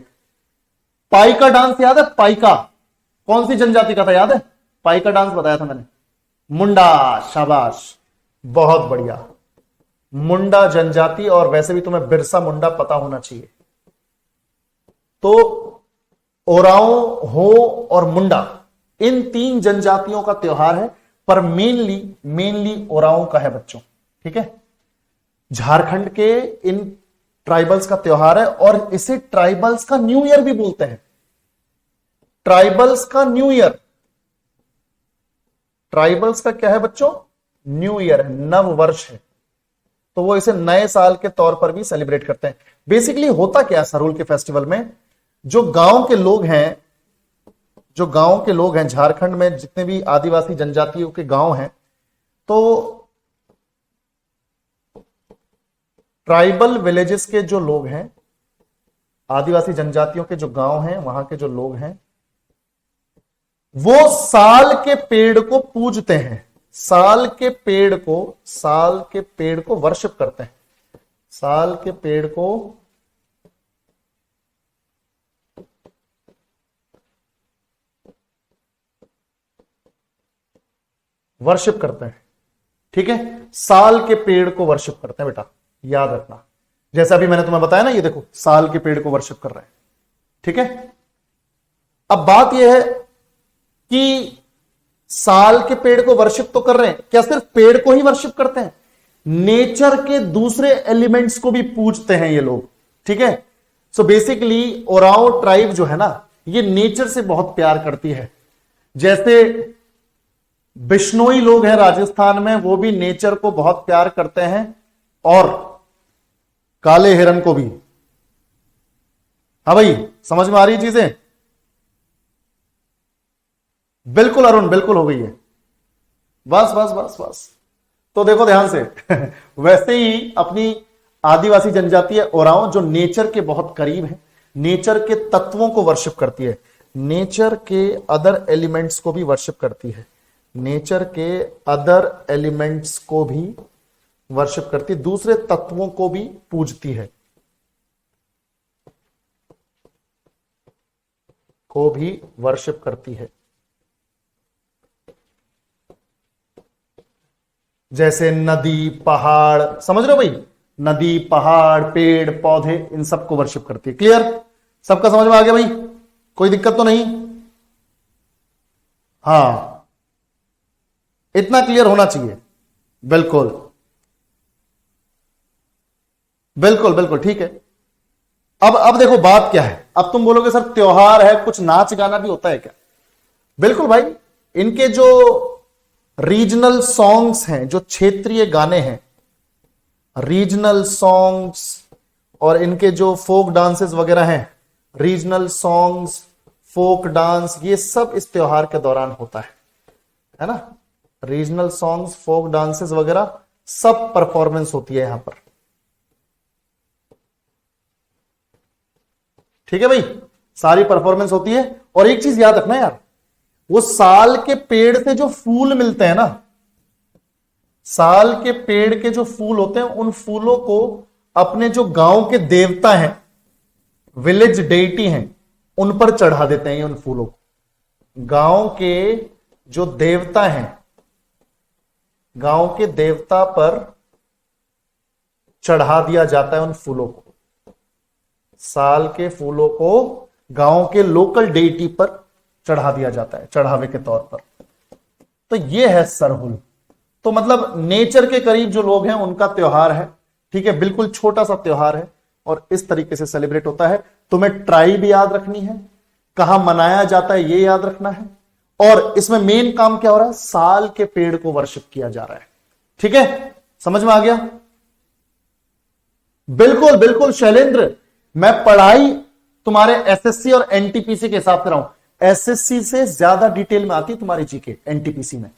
A: पाइका डांस याद है? पाइका कौन सी जनजाति का था, याद है? पाइका डांस बताया था मैंने। मुंडा, शाबाश, बहुत बढ़िया, मुंडा जनजाति। और वैसे भी तुम्हें बिरसा मुंडा पता होना चाहिए। तो ओराओं, हो और मुंडा, इन 3 जनजातियों का त्योहार है, पर मेनली ओराओं का है बच्चों। ठीक है, झारखंड के इन ट्राइबल्स का त्योहार है, और इसे ट्राइबल्स का न्यू ईयर भी बोलते हैं। ट्राइबल्स का न्यू ईयर, ट्राइबल्स का क्या है बच्चों? न्यू ईयर है, नव वर्ष है। तो वो इसे नए साल के तौर पर भी सेलिब्रेट करते हैं। बेसिकली होता क्या है सरहुल के फेस्टिवल में, जो गांव के लोग हैं झारखंड में, जितने भी आदिवासी जनजातियों के गांव हैं, तो ट्राइबल विलेजेस के जो लोग हैं, आदिवासी जनजातियों के जो गांव हैं, वहां के जो लोग हैं, वो साल के पेड़ को पूजते हैं। साल के पेड़ को वर्शिप करते हैं। साल के पेड़ को वर्शिप करते हैं। ठीक है, साल के पेड़ को वर्शिप करते हैं बेटा, याद रखना। जैसा अभी मैंने तुम्हें बताया ना, ये देखो साल के पेड़ को वर्शिप कर रहे हैं। ठीक है, अब बात यह है कि साल के पेड़ को वर्शिप तो कर रहे हैं, क्या सिर्फ पेड़ को ही वर्शिप करते हैं? नेचर के दूसरे एलिमेंट्स को भी पूजते हैं ये लोग। ठीक है, सो बेसिकली ओराओं ट्राइब जो है ना, ये नेचर से बहुत प्यार करती है। जैसे बिश्नोई लोग हैं राजस्थान में, वो भी नेचर को बहुत प्यार करते हैं, और काले हिरन को भी। हाँ भाई, समझ में आ रही चीजें? बिल्कुल अरुण, बिल्कुल हो गई है। बस। तो देखो ध्यान से वैसे ही अपनी आदिवासी जनजाति है ओराओं, जो नेचर के बहुत करीब है, नेचर के तत्वों को वर्शिप करती है, नेचर के अदर एलिमेंट्स को भी वर्शिप करती है, नेचर के अदर एलिमेंट्स को भी वर्शिप करती है, दूसरे तत्वों को भी पूजती है, को भी वर्शिप करती है। जैसे नदी, पहाड़, समझ रहे हो भाई? नदी, पहाड़, पेड़, पौधे, इन सबको वर्शिप करती है। क्लियर? सबका समझ में आ गया भाई? कोई दिक्कत तो नहीं? हाँ, इतना क्लियर होना चाहिए। बिल्कुल, ठीक है। अब देखो बात क्या है। अब तुम बोलोगे सर त्योहार है, कुछ नाच गाना भी होता है क्या? बिल्कुल भाई, इनके जो रीजनल सॉन्ग्स हैं, जो क्षेत्रीय गाने हैं, रीजनल सॉन्ग्स, और इनके जो फोक डांसेस वगैरह हैं, रीजनल सॉन्ग्स, फोक डांस, ये सब इस त्योहार के दौरान होता है ना? रीजनल सॉन्ग्स, फोक डांसेस वगैरह सब परफॉर्मेंस होती है यहां पर। ठीक है भाई, सारी परफॉर्मेंस होती है। और एक चीज याद रखना यार, वो साल के पेड़ से जो फूल मिलते हैं ना, साल के पेड़ के जो फूल होते हैं, उन फूलों को अपने जो गांव के देवता हैं, विलेज डेइटी हैं, उन पर चढ़ा देते हैं। उन फूलों को गांव के जो देवता हैं, गांव के देवता पर चढ़ा दिया जाता है उन फूलों को। साल के फूलों को गांव के लोकल डेइटी पर चढ़ा दिया जाता है, चढ़ावे के तौर पर। तो यह है सरहुल। तो मतलब नेचर के करीब जो लोग हैं उनका त्योहार है। ठीक है, बिल्कुल छोटा सा त्योहार है और इस तरीके से सेलिब्रेट होता है। तुम्हें ट्राइब याद रखनी है, कहां मनाया जाता है ये याद रखना है, और इसमें मेन काम क्या हो रहा है, साल के पेड़ को वर्शिप किया जा रहा है। ठीक है, समझ में आ गया? बिल्कुल बिल्कुल शैलेंद्र, मैं पढ़ाई तुम्हारे एसएससी और एनटीपीसी के हिसाब से रहा हूं। एसएससी से ज्यादा डिटेल में आती तुम्हारी जीके एनटीपीसी में,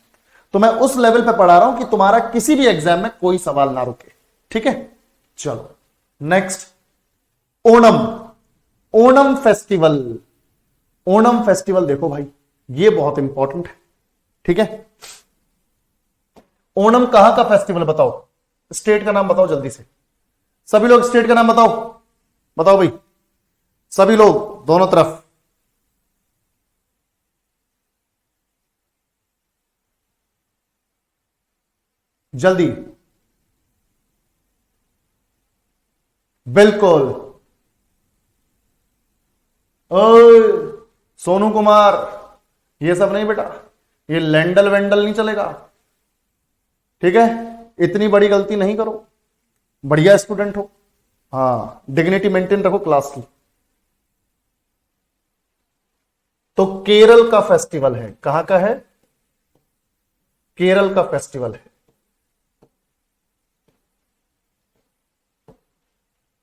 A: तो मैं उस लेवल पे पढ़ा रहा हूं कि तुम्हारा किसी भी एग्जाम में कोई सवाल ना रुके। ठीक है, चलो next, Onam. Onam festival, Onam festival देखो भाई, ये बहुत इंपॉर्टेंट है। ठीक है, ओणम कहां का फेस्टिवल बताओ, स्टेट का नाम बताओ जल्दी से, सभी लोग स्टेट का नाम बताओ, बताओ भाई सभी लोग दोनों तरफ। जल्दी, बिल्कुल। ओए सोनू कुमार, ये सब नहीं बेटा, ये लैंडल वेंडल नहीं चलेगा। ठीक है, इतनी बड़ी गलती नहीं करो, बढ़िया स्टूडेंट हो, हाँ डिग्निटी मेंटेन रखो क्लास की। तो केरल का फेस्टिवल है, कहां का है, केरल का फेस्टिवल है।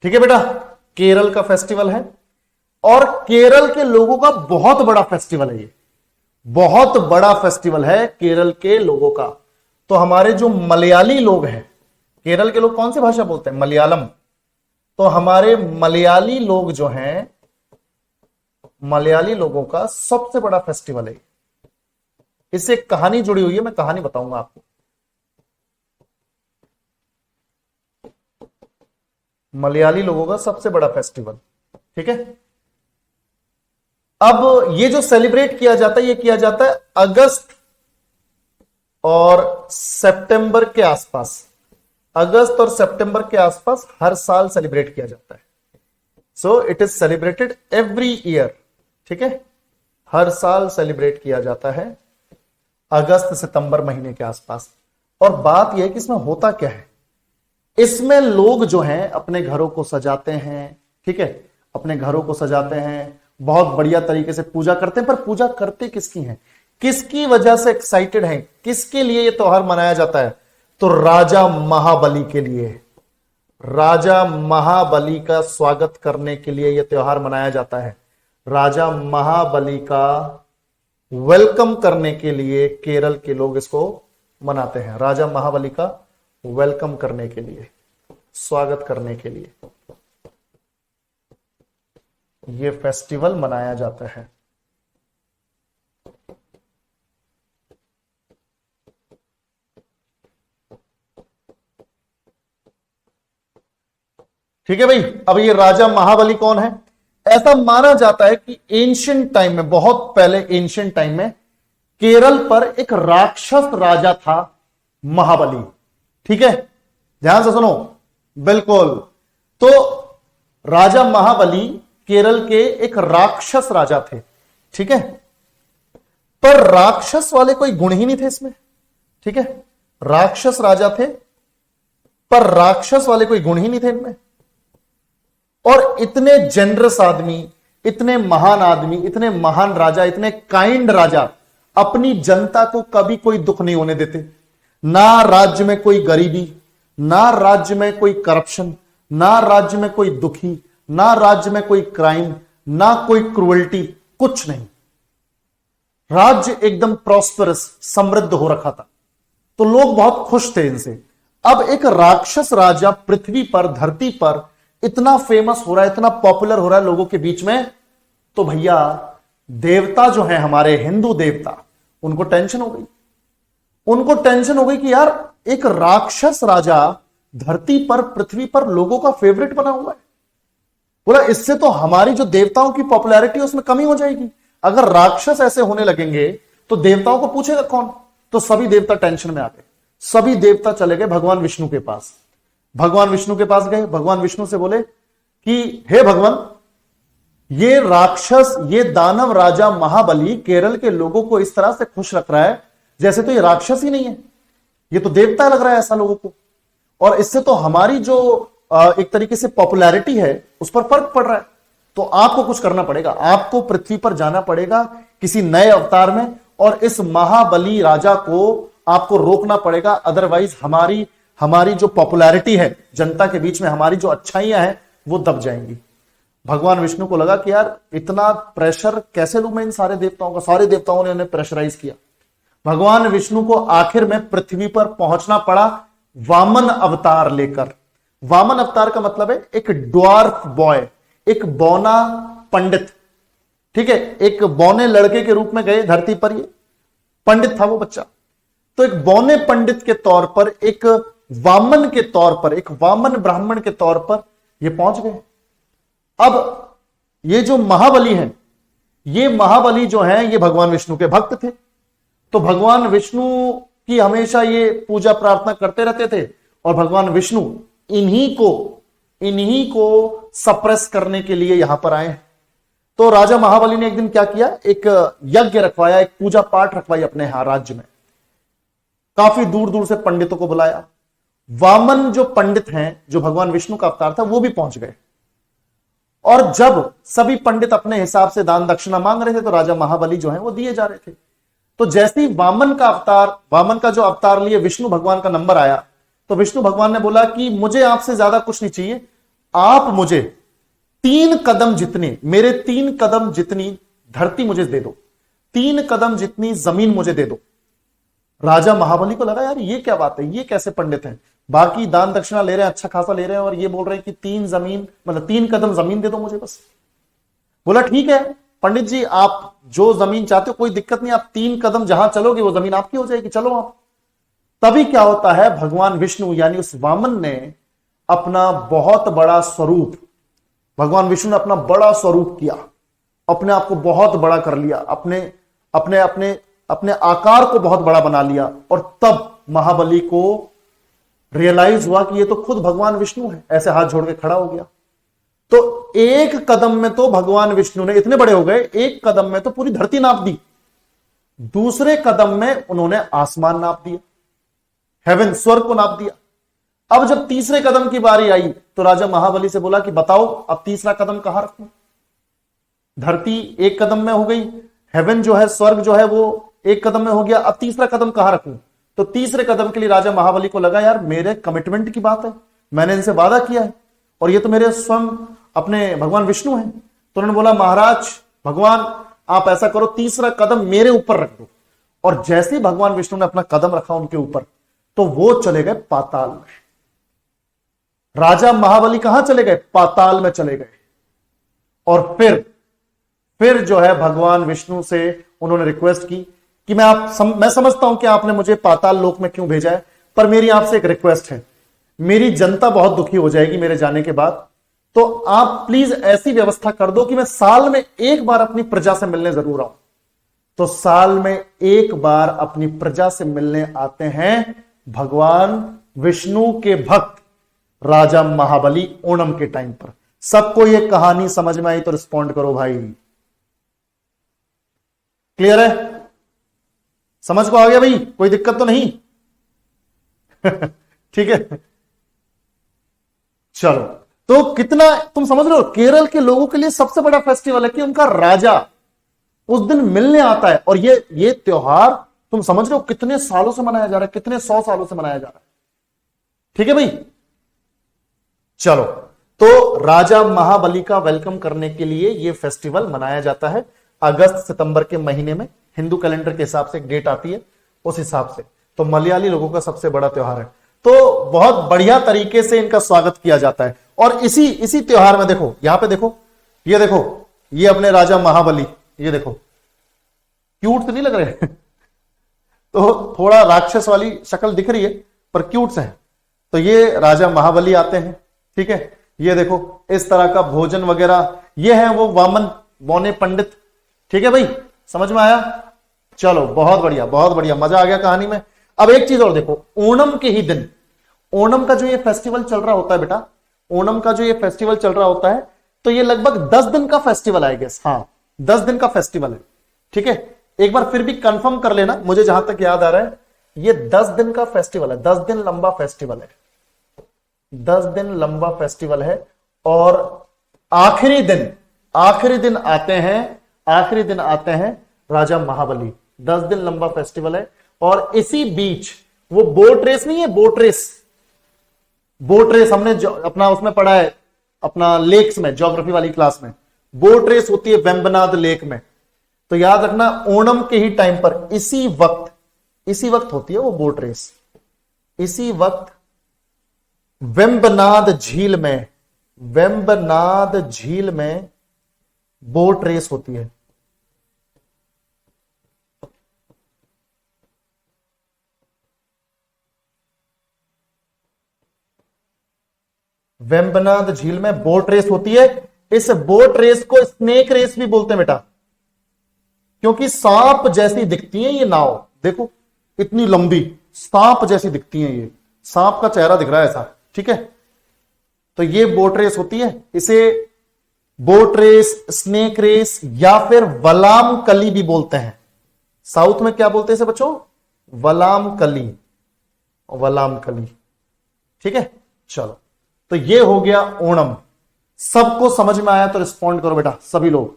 A: ठीक है बेटा, केरल का फेस्टिवल है, और केरल के लोगों का बहुत बड़ा फेस्टिवल है, ये बहुत बड़ा फेस्टिवल है केरल के लोगों का। तो हमारे जो मलयाली लोग हैं, केरल के लोग कौन सी भाषा बोलते हैं, मलयालम, तो हमारे मलयाली लोग जो हैं, मलयाली लोगों का सबसे बड़ा फेस्टिवल है। इससे एक कहानी जुड़ी हुई है, मैं कहानी बताऊंगा आपको। मलयाली लोगों का सबसे बड़ा फेस्टिवल। ठीक है, अब ये जो सेलिब्रेट किया जाता है, ये किया जाता है अगस्त और सितंबर के आसपास, अगस्त और सितंबर के आसपास हर साल सेलिब्रेट किया जाता है। So it is celebrated every year. ठीक है, हर साल सेलिब्रेट किया जाता है अगस्त सितंबर महीने के आसपास। और बात यह है कि इसमें होता क्या है, इसमें लोग जो हैं अपने घरों को सजाते हैं। ठीक है, अपने घरों को सजाते हैं, बहुत बढ़िया तरीके से पूजा करते हैं। पर पूजा करते किसकी है, किसकी वजह से एक्साइटेड हैं, किसके लिए यह त्योहार मनाया जाता है, तो राजा महाबली के लिए। राजा महाबली का स्वागत करने के लिए यह त्योहार मनाया जाता है। राजा महाबली का वेलकम करने के लिए केरल के लोग इसको मनाते हैं। राजा महाबली का वेलकम करने के लिए, स्वागत करने के लिए यह फेस्टिवल मनाया जाता है। ठीक है भाई, अब ये राजा महाबली कौन है, ऐसा माना जाता है कि एंशिएंट टाइम में, बहुत पहले एंशिएंट टाइम में केरल पर एक राक्षस राजा था, महाबली। ठीक है, ध्यान से सुनो, बिल्कुल। तो राजा महाबली केरल के एक राक्षस राजा थे। ठीक है, पर राक्षस वाले कोई गुण ही नहीं थे इसमें। ठीक है, राक्षस राजा थे पर राक्षस वाले कोई गुण ही नहीं थे इनमें। और इतने जेनरस आदमी, इतने महान आदमी, इतने महान राजा, इतने काइंड राजा अपनी जनता को कभी कोई दुख नहीं होने देते। ना राज्य में कोई गरीबी, ना राज्य में कोई करप्शन, ना राज्य में कोई दुखी, ना राज्य में कोई क्राइम, ना कोई क्रुएल्टी, कुछ नहीं। राज्य एकदम प्रॉस्परस, समृद्ध हो रखा था, तो लोग बहुत खुश थे इनसे। अब एक राक्षस राजा पृथ्वी पर, धरती पर इतना फेमस हो रहा है, इतना पॉपुलर हो रहा है लोगों के बीच में, तो भैया देवता जो है हमारे हिंदू देवता, उनको टेंशन हो गई। उनको टेंशन हो गई कि यार एक राक्षस राजा धरती पर, पृथ्वी पर लोगों का फेवरेट बना हुआ है। बोला इससे तो हमारी जो देवताओं की पॉपुलैरिटी है उसमें कमी हो जाएगी। अगर राक्षस ऐसे होने लगेंगे तो देवताओं को पूछेगा कौन। तो सभी देवता टेंशन में आ गए, सभी देवता चले गए भगवान विष्णु के पास। भगवान विष्णु के पास गए, भगवान विष्णु से बोले कि हे भगवान, ये राक्षस, ये दानव राजा महाबली केरल के लोगों को इस तरह से खुश रख रहा है जैसे तो ये राक्षस ही नहीं है, ये तो देवता लग रहा है ऐसा लोगों को। और इससे तो हमारी जो एक तरीके से पॉपुलैरिटी है उस पर फर्क पड़ रहा है। तो आपको कुछ करना पड़ेगा, आपको पृथ्वी पर जाना पड़ेगा किसी नए अवतार में, और इस महाबली राजा को आपको रोकना पड़ेगा, अदरवाइज हमारी जो पॉपुलैरिटी है जनता के बीच में, हमारी जो अच्छाइयां हैं वो दब जाएंगी। भगवान विष्णु को लगा कि यार इतना प्रेशर कैसे लूं मैं इन सारे देवताओं का। सारे देवताओं ने उन्हें प्रेशराइज किया। भगवान विष्णु को आखिर में पृथ्वी पर पहुंचना पड़ा वामन अवतार लेकर। वामन अवतार का मतलब है एक ड्वार्फ बॉय, एक बौना पंडित, ठीक है, एक बौने लड़के के रूप में गए धरती पर। ये पंडित था वो बच्चा, तो एक बौने पंडित के तौर पर, एक वामन के तौर पर, एक वामन ब्राह्मण के तौर पर ये पहुंच गए। अब ये जो महाबली हैं, ये महाबली जो हैं ये भगवान विष्णु के भक्त थे। तो भगवान विष्णु की हमेशा ये पूजा प्रार्थना करते रहते थे और भगवान विष्णु इन्हीं को सप्रेस करने के लिए यहां पर आए हैं। तो राजा महाबली ने एक दिन क्या किया, एक यज्ञ रखवाया, एक पूजा पाठ रखवाई अपने यहां राज्य में। काफी दूर दूर से पंडितों को बुलाया। वामन जो पंडित हैं, जो भगवान विष्णु का अवतार था, वो भी पहुंच गए। और जब सभी पंडित अपने हिसाब से दान दक्षिणा मांग रहे थे तो राजा महाबली जो है वो दिए जा रहे थे। तो जैसे ही वामन का जो अवतार लिए विष्णु भगवान का नंबर आया, तो विष्णु भगवान ने बोला कि मुझे आपसे ज्यादा कुछ नहीं चाहिए, आप मुझे 3 कदम जितनी, मेरे 3 कदम जितनी धरती मुझे दे दो, 3 कदम जितनी जमीन मुझे दे दो। राजा महाबली को लगा यार ये क्या बात है, ये कैसे पंडित हैं, बाकी दान दक्षिणा ले रहे हैं, अच्छा खासा ले रहे हैं, और ये बोल रहे हैं कि 3 कदम जमीन दे दो मुझे बस। बोला ठीक है पंडित जी, आप जो जमीन चाहते हो कोई दिक्कत नहीं, आप 3 कदम जहां चलोगे वो जमीन आपकी हो जाएगी, चलो आप। तभी क्या होता है, भगवान विष्णु यानी उस वामन ने अपना बहुत बड़ा स्वरूप, भगवान विष्णु ने अपना बड़ा स्वरूप किया, अपने आप को बहुत बड़ा कर लिया, अपने अपने अपने अपने आकार को बहुत बड़ा बना लिया। और तब महाबली को रियलाइज हुआ कि ये तो खुद भगवान विष्णु है। ऐसे हाथ जोड़ के खड़ा हो गया। तो 1 कदम में तो भगवान विष्णु ने इतने बड़े हो गए, 1 कदम में तो पूरी धरती नाप दी, दूसरे कदम में उन्होंने आसमान नाप दिया, हेवन, स्वर्ग को नाप दिया। अब जब तीसरे कदम की बारी आई तो राजा महाबली से बोला कि बताओ अब तीसरा कदम कहां रखूं। धरती 1 कदम में हो गई, हेवन जो है, स्वर्ग जो है वो 1 कदम में हो गया, अब तीसरा कदम कहां रखूं। तो तीसरे कदम के लिए राजा महाबली को लगा यार मेरे कमिटमेंट की बात है, मैंने इनसे वादा किया है और ये तो मेरे स्वयं अपने भगवान विष्णु हैं। तो उन्होंने बोला महाराज भगवान आप ऐसा करो, तीसरा कदम मेरे ऊपर रख दो। और जैसे ही भगवान विष्णु ने अपना कदम रखा उनके ऊपर, तो वो चले गए पाताल में। राजा महाबली कहां चले गए, पाताल में चले गए। और फिर जो है भगवान विष्णु से उन्होंने रिक्वेस्ट की कि मैं समझता हूं कि आपने मुझे पाताल लोक में क्यों भेजा है, पर मेरी आपसे एक रिक्वेस्ट है, मेरी जनता बहुत दुखी हो जाएगी मेरे जाने के बाद, तो आप प्लीज ऐसी व्यवस्था कर दो कि मैं साल में 1 बार अपनी प्रजा से मिलने जरूर आऊं। तो साल में 1 बार अपनी प्रजा से मिलने आते हैं भगवान विष्णु के भक्त राजा महाबली ओणम के टाइम पर। सबको ये कहानी समझ में आई तो रिस्पॉन्ड करो भाई। क्लियर है, समझ को आ गया भाई, कोई दिक्कत तो नहीं। ठीक है, चलो। तो कितना तुम समझ रहे हो, केरल के लोगों के लिए सबसे बड़ा फेस्टिवल है कि उनका राजा उस दिन मिलने आता है। और ये त्योहार तुम समझ रहे हो कितने सालों से मनाया जा रहा है, कितने 100 सालों से मनाया जा रहा है। ठीक है भाई, चलो। तो राजा महाबली का वेलकम करने के लिए यह फेस्टिवल मनाया जाता है अगस्त सितंबर के महीने में। हिंदू कैलेंडर के हिसाब से एक डेट आती है उस हिसाब से। तो मलयाली लोगों का सबसे बड़ा त्योहार है। तो बहुत बढ़िया तरीके से इनका स्वागत किया जाता है। और इसी त्योहार में देखो, यहां पे देखो, ये अपने राजा महाबली, ये देखो क्यूट तो नहीं लग रहे? तो थोड़ा राक्षस वाली शक्ल दिख रही है पर क्यूट से है। तो ये राजा महाबली आते हैं, ठीक है। ये देखो इस तरह का भोजन वगैरह, ये है वो वामन बौने पंडित। ठीक है भाई, समझ में आया? चलो बहुत बढ़िया, बहुत बढ़िया, मजा आ गया कहानी में। अब एक चीज और देखो, ओणम के ही दिन, ओणम का जो ये फेस्टिवल चल रहा होता है बेटा, ओणम का जो ये फेस्टिवल चल रहा होता है, तो ये लगभग 10 दिन का फेस्टिवल है गेस। हाँ 10 दिन का फेस्टिवल है, ठीक है। एक बार फिर भी कंफर्म कर लेना, मुझे जहां तक याद आ रहा है ये 10 दिन का फेस्टिवल है, 10 दिन लंबा फेस्टिवल है, 10 दिन लंबा फेस्टिवल है। और आखिरी दिन आते हैं राजा महाबली। 10 दिन लंबा फेस्टिवल है। और इसी बीच वो बोट रेस नहीं है, बोट रेस, बोट रेस हमने अपना उसमें पढ़ा है, अपना लेक्स में, ज्योग्राफी वाली क्लास में। बोट रेस होती है वेम्बनाद लेक में। तो याद रखना ओणम के ही टाइम पर इसी वक्त होती है वो बोट रेस। इसी वक्त वेम्बनाद झील में बोट रेस होती है। वेम्बनाद झील में बोट रेस होती है। इस बोट रेस को स्नेक रेस भी बोलते हैं बेटा, क्योंकि सांप जैसी दिखती है ये नाव। देखो इतनी लंबी सांप जैसी दिखती है, ये सांप का चेहरा दिख रहा है ऐसा, ठीक है। तो ये बोट रेस होती है। इसे बोट रेस, स्नेक रेस या फिर वलाम कली भी बोलते हैं। साउथ में क्या बोलते हैं इसे बच्चों? वलाम कली, ठीक है। चलो, तो ये हो गया ओणम। सबको समझ में आया तो रिस्पॉन्ड करो बेटा सभी लोग।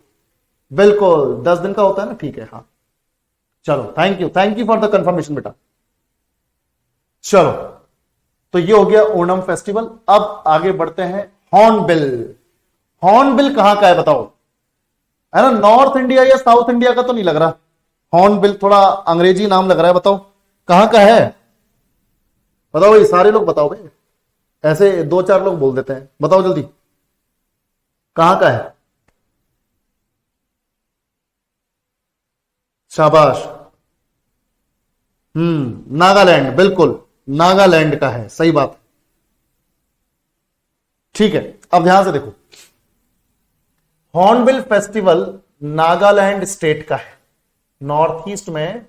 A: बिल्कुल 10 दिन का होता है ना, ठीक है। हाँ चलो, thank you for the confirmation बेटा। चलो, तो ये हो गया ओणम फेस्टिवल। अब आगे बढ़ते हैं। हॉर्नबिल कहां का है बताओ? है ना, नॉर्थ इंडिया या साउथ इंडिया का तो नहीं लग रहा। हॉर्नबिल थोड़ा अंग्रेजी नाम लग रहा है, बताओ कहां का है? बताओ भाई, सारे लोग बताओ भाई, ऐसे 2-4 लोग बोल देते हैं, बताओ जल्दी कहां का है? शाबाश। नागालैंड, बिल्कुल नागालैंड का है, सही बात। ठीक है, अब ध्यान से देखो, हॉर्नबिल फेस्टिवल नागालैंड स्टेट का है। नॉर्थ ईस्ट में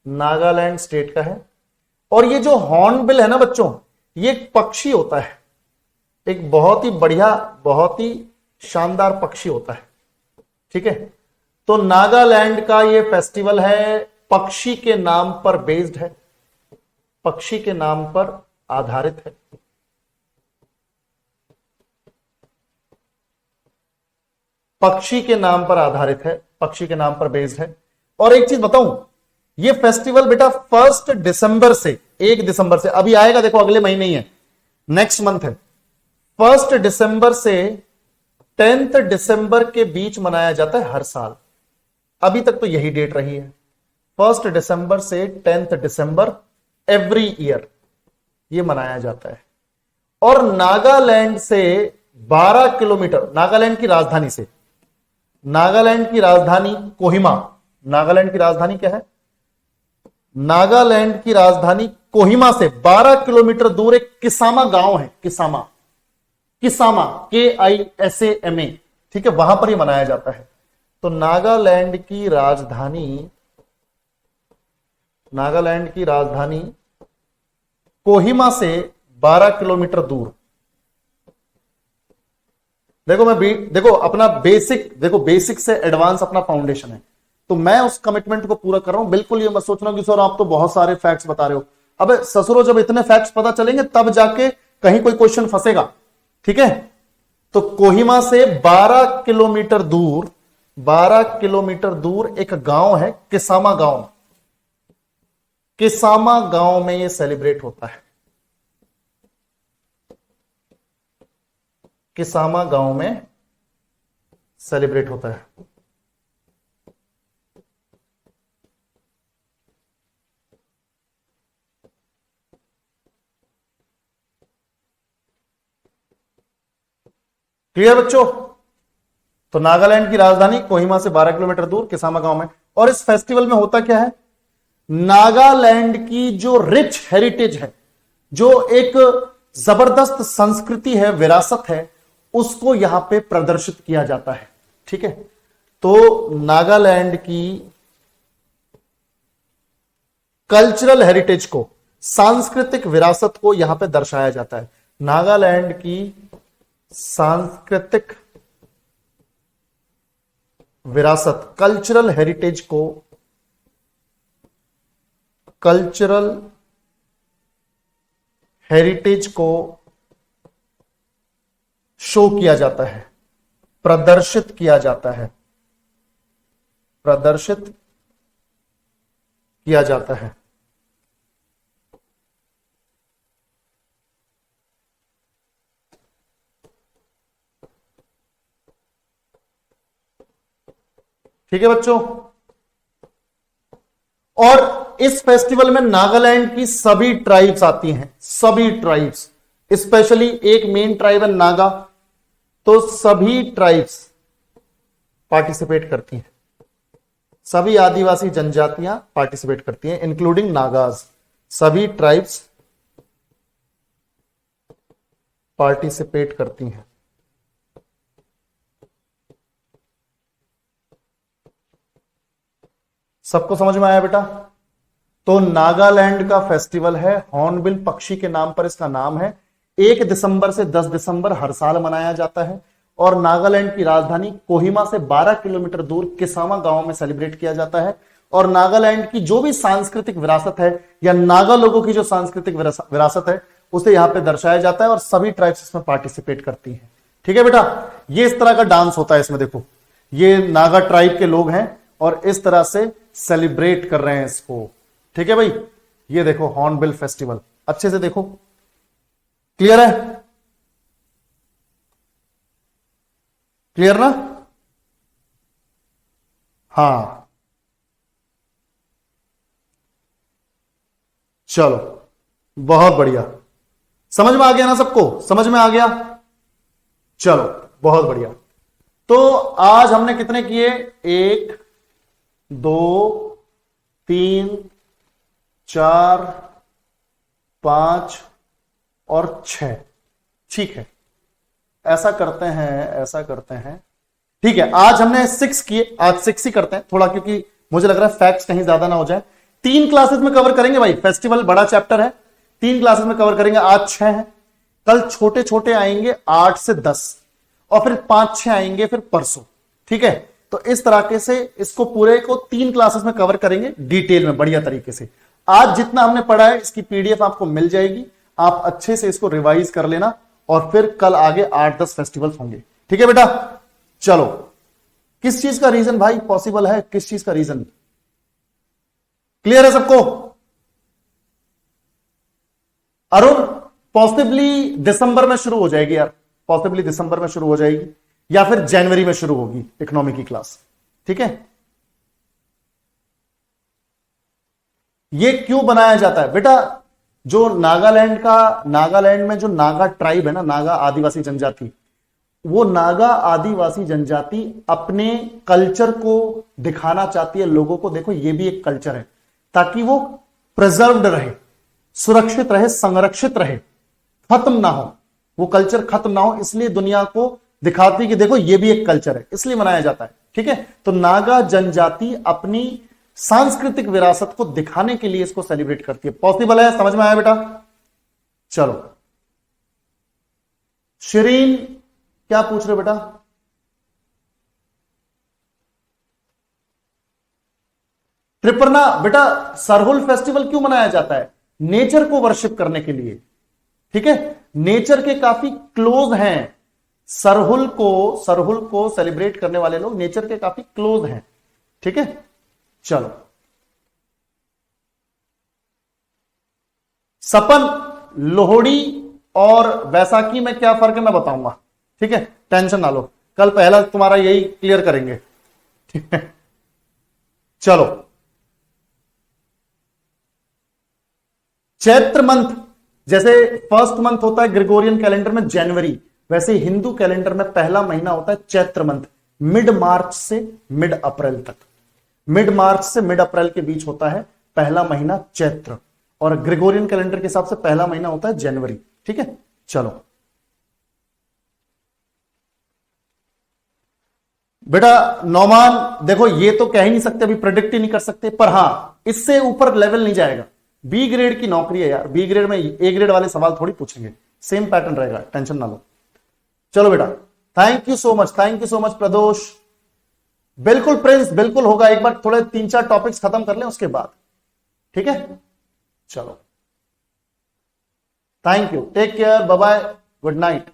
A: नागालैंड स्टेट का है। और ये जो हॉर्नबिल है ना बच्चों, ये एक पक्षी होता है, एक बहुत ही बढ़िया, बहुत ही शानदार पक्षी होता है, ठीक है। तो नागालैंड का ये फेस्टिवल है, पक्षी के नाम पर बेस्ड है, पक्षी के नाम पर आधारित है। पक्षी के नाम पर आधारित है, पक्षी के नाम पर बेस्ड है। और एक चीज बताऊं, ये फेस्टिवल बेटा 1 दिसंबर से 1 दिसंबर से, अभी आएगा देखो, अगले महीने ही है, नेक्स्ट मंथ है। 1 दिसंबर से 10 दिसंबर के बीच मनाया जाता है हर साल। अभी तक तो यही डेट रही है, 1 दिसंबर से 10 दिसंबर एवरी ईयर ये मनाया जाता है। और नागालैंड से 12 किलोमीटर, नागालैंड की राजधानी से, नागालैंड की राजधानी कोहिमा, नागालैंड की राजधानी क्या है? नागालैंड की राजधानी कोहिमा से 12 किलोमीटर दूर एक किसामा गांव है, किसामा KISAMA, ठीक है, वहां पर ही मनाया जाता है। तो नागालैंड की राजधानी कोहिमा से 12 किलोमीटर दूर। देखो अपना बेसिक से एडवांस अपना फाउंडेशन है। तो मैं उस कमिटमेंट को पूरा कर रहा हूं। बिल्कुल ये मत सोचना कि सर आप तो बहुत सारे फैक्ट्स बता रहे हो। अबे ससुरो, जब इतने फैक्ट्स पता चलेंगे तब जाके कहीं कोई क्वेश्चन फंसेगा, ठीक है। तो कोहिमा से 12 किलोमीटर दूर एक गांव है, किसामा गांव। किसामा गांव में ये सेलिब्रेट होता है, किसामा गांव में सेलिब्रेट होता है। क्लियर बच्चों? तो नागालैंड की राजधानी कोहिमा से 12 किलोमीटर दूर किसामा गांव में। और इस फेस्टिवल में होता क्या है, नागालैंड की जो रिच हेरिटेज है, जो एक जबरदस्त संस्कृति है, विरासत है, उसको यहां पे प्रदर्शित किया जाता है, ठीक है। तो नागालैंड की कल्चरल हेरिटेज को, सांस्कृतिक विरासत को यहां पे दर्शाया जाता है। नागालैंड की सांस्कृतिक विरासत, कल्चरल हेरिटेज को शो किया जाता है, प्रदर्शित किया जाता है, ठीक है बच्चों। और इस फेस्टिवल में नागालैंड की सभी ट्राइब्स आती हैं, सभी ट्राइब्स, स्पेशली एक मेन ट्राइब है नागा, तो सभी ट्राइब्स पार्टिसिपेट करती हैं, सभी आदिवासी जनजातियां पार्टिसिपेट करती हैं इंक्लूडिंग नागाज, सभी ट्राइब्स पार्टिसिपेट करती हैं। सबको समझ में आया बेटा? तो नागालैंड का फेस्टिवल है, हॉर्नबिल पक्षी के नाम पर इसका नाम है। 1 दिसंबर से 10 दिसंबर हर साल मनाया जाता है और नागालैंड की राजधानी कोहिमा से 12 किलोमीटर दूर किसामा गांव में सेलिब्रेट किया जाता है। और नागालैंड की जो भी सांस्कृतिक विरासत है या नागा लोगों की जो सांस्कृतिक विरासत है उसे यहां पे दर्शाया जाता है और सभी ट्राइब्स इसमें पार्टिसिपेट करती हैं। ठीक है बेटा, ये इस तरह का डांस होता है इसमें, देखो ये नागा ट्राइब के लोग हैं और इस तरह से सेलिब्रेट कर रहे हैं इसको। ठीक है भाई, ये देखो हॉर्नबिल फेस्टिवल, अच्छे से देखो, क्लियर है? क्लियर ना? हाँ चलो, बहुत बढ़िया, समझ में आ गया ना सबको? समझ में आ गया? चलो बहुत बढ़िया। तो आज हमने कितने किए? 1 2 3 4 5 और 6। ठीक है, ऐसा करते हैं, ऐसा करते हैं, ठीक है। आज हमने 6 किए, आज 6 ही करते हैं थोड़ा, क्योंकि मुझे लग रहा है फैक्ट्स कहीं ज्यादा ना हो जाए। 3 क्लासेस में कवर करेंगे भाई, फेस्टिवल बड़ा चैप्टर है, 3 क्लासेस में कवर करेंगे। आज 6 है, कल छोटे छोटे आएंगे 8 से 10 और फिर 5-6 आएंगे फिर परसों। ठीक है, तो इस तरह से इसको पूरे को 3 क्लासेस में कवर करेंगे डिटेल में बढ़िया तरीके से। आज जितना हमने पढ़ा है इसकी पीडीएफ आपको मिल जाएगी, आप अच्छे से इसको रिवाइज कर लेना और फिर कल आगे 8-10 फेस्टिवल्स होंगे। ठीक है बेटा, चलो। किस चीज का रीजन भाई पॉसिबल है, किस चीज का रीजन? क्लियर है सबको? अरुण, पॉसिबली दिसंबर में शुरू हो जाएगी यार, पॉसिबली दिसंबर में शुरू हो जाएगी या फिर जनवरी में शुरू होगी इकोनॉमी की क्लास। ठीक है, ये क्यों बनाया जाता है बेटा? जो नागालैंड में जो नागा ट्राइब है ना, नागा आदिवासी जनजाति, वो नागा आदिवासी जनजाति अपने कल्चर को दिखाना चाहती है लोगों को, देखो ये भी एक कल्चर है, ताकि वो प्रिजर्व्ड रहे, सुरक्षित रहे, संरक्षित रहे, खत्म ना हो, वो कल्चर खत्म ना हो, इसलिए दुनिया को दिखाती कि देखो ये भी एक कल्चर है, इसलिए मनाया जाता है। ठीक है, तो नागा जनजाति अपनी सांस्कृतिक विरासत को दिखाने के लिए इसको सेलिब्रेट करती है। पॉसिबल है? समझ में आया बेटा? चलो, शिरीन क्या पूछ रहे बेटा? त्रिपुर्णा बेटा, सरहुल फेस्टिवल क्यों मनाया जाता है? नेचर को वर्शिप करने के लिए। ठीक है, नेचर के काफी क्लोज हैं, सरहुल को सेलिब्रेट करने वाले लोग नेचर के काफी क्लोज हैं। ठीक है, चलो। सपन, लोहड़ी और वैसाखी में क्या फर्क है मैं बताऊंगा। ठीक है, टेंशन ना लो, कल पहला तुम्हारा यही क्लियर करेंगे। ठीक है, चलो। चैत्र मंथ, जैसे फर्स्ट मंथ होता है ग्रेगोरियन कैलेंडर में जनवरी, वैसे हिंदू कैलेंडर में पहला महीना होता है चैत्र मंथ, मिड मार्च से मिड अप्रैल तक। मिड मार्च से मिड अप्रैल के बीच होता है पहला महीना चैत्र, और ग्रेगोरियन कैलेंडर के हिसाब से पहला महीना होता है जनवरी। ठीक है, चलो बेटा। नौमान, देखो ये तो कह ही नहीं सकते, अभी प्रेडिक्ट ही नहीं कर सकते, पर हां इससे ऊपर लेवल नहीं जाएगा। बी ग्रेड की नौकरी है यार, बी ग्रेड में ए ग्रेड वाले सवाल थोड़ी पूछेंगे, सेम पैटर्न रहेगा, टेंशन ना लो। चलो बेटा, thank you so much, thank you so much Pradosh. बिल्कुल प्रिंस, बिल्कुल होगा, एक बार थोड़े 3-4 टॉपिक्स खत्म कर लें उसके बाद। ठीक है, चलो, thank you, take care, bye bye, good night.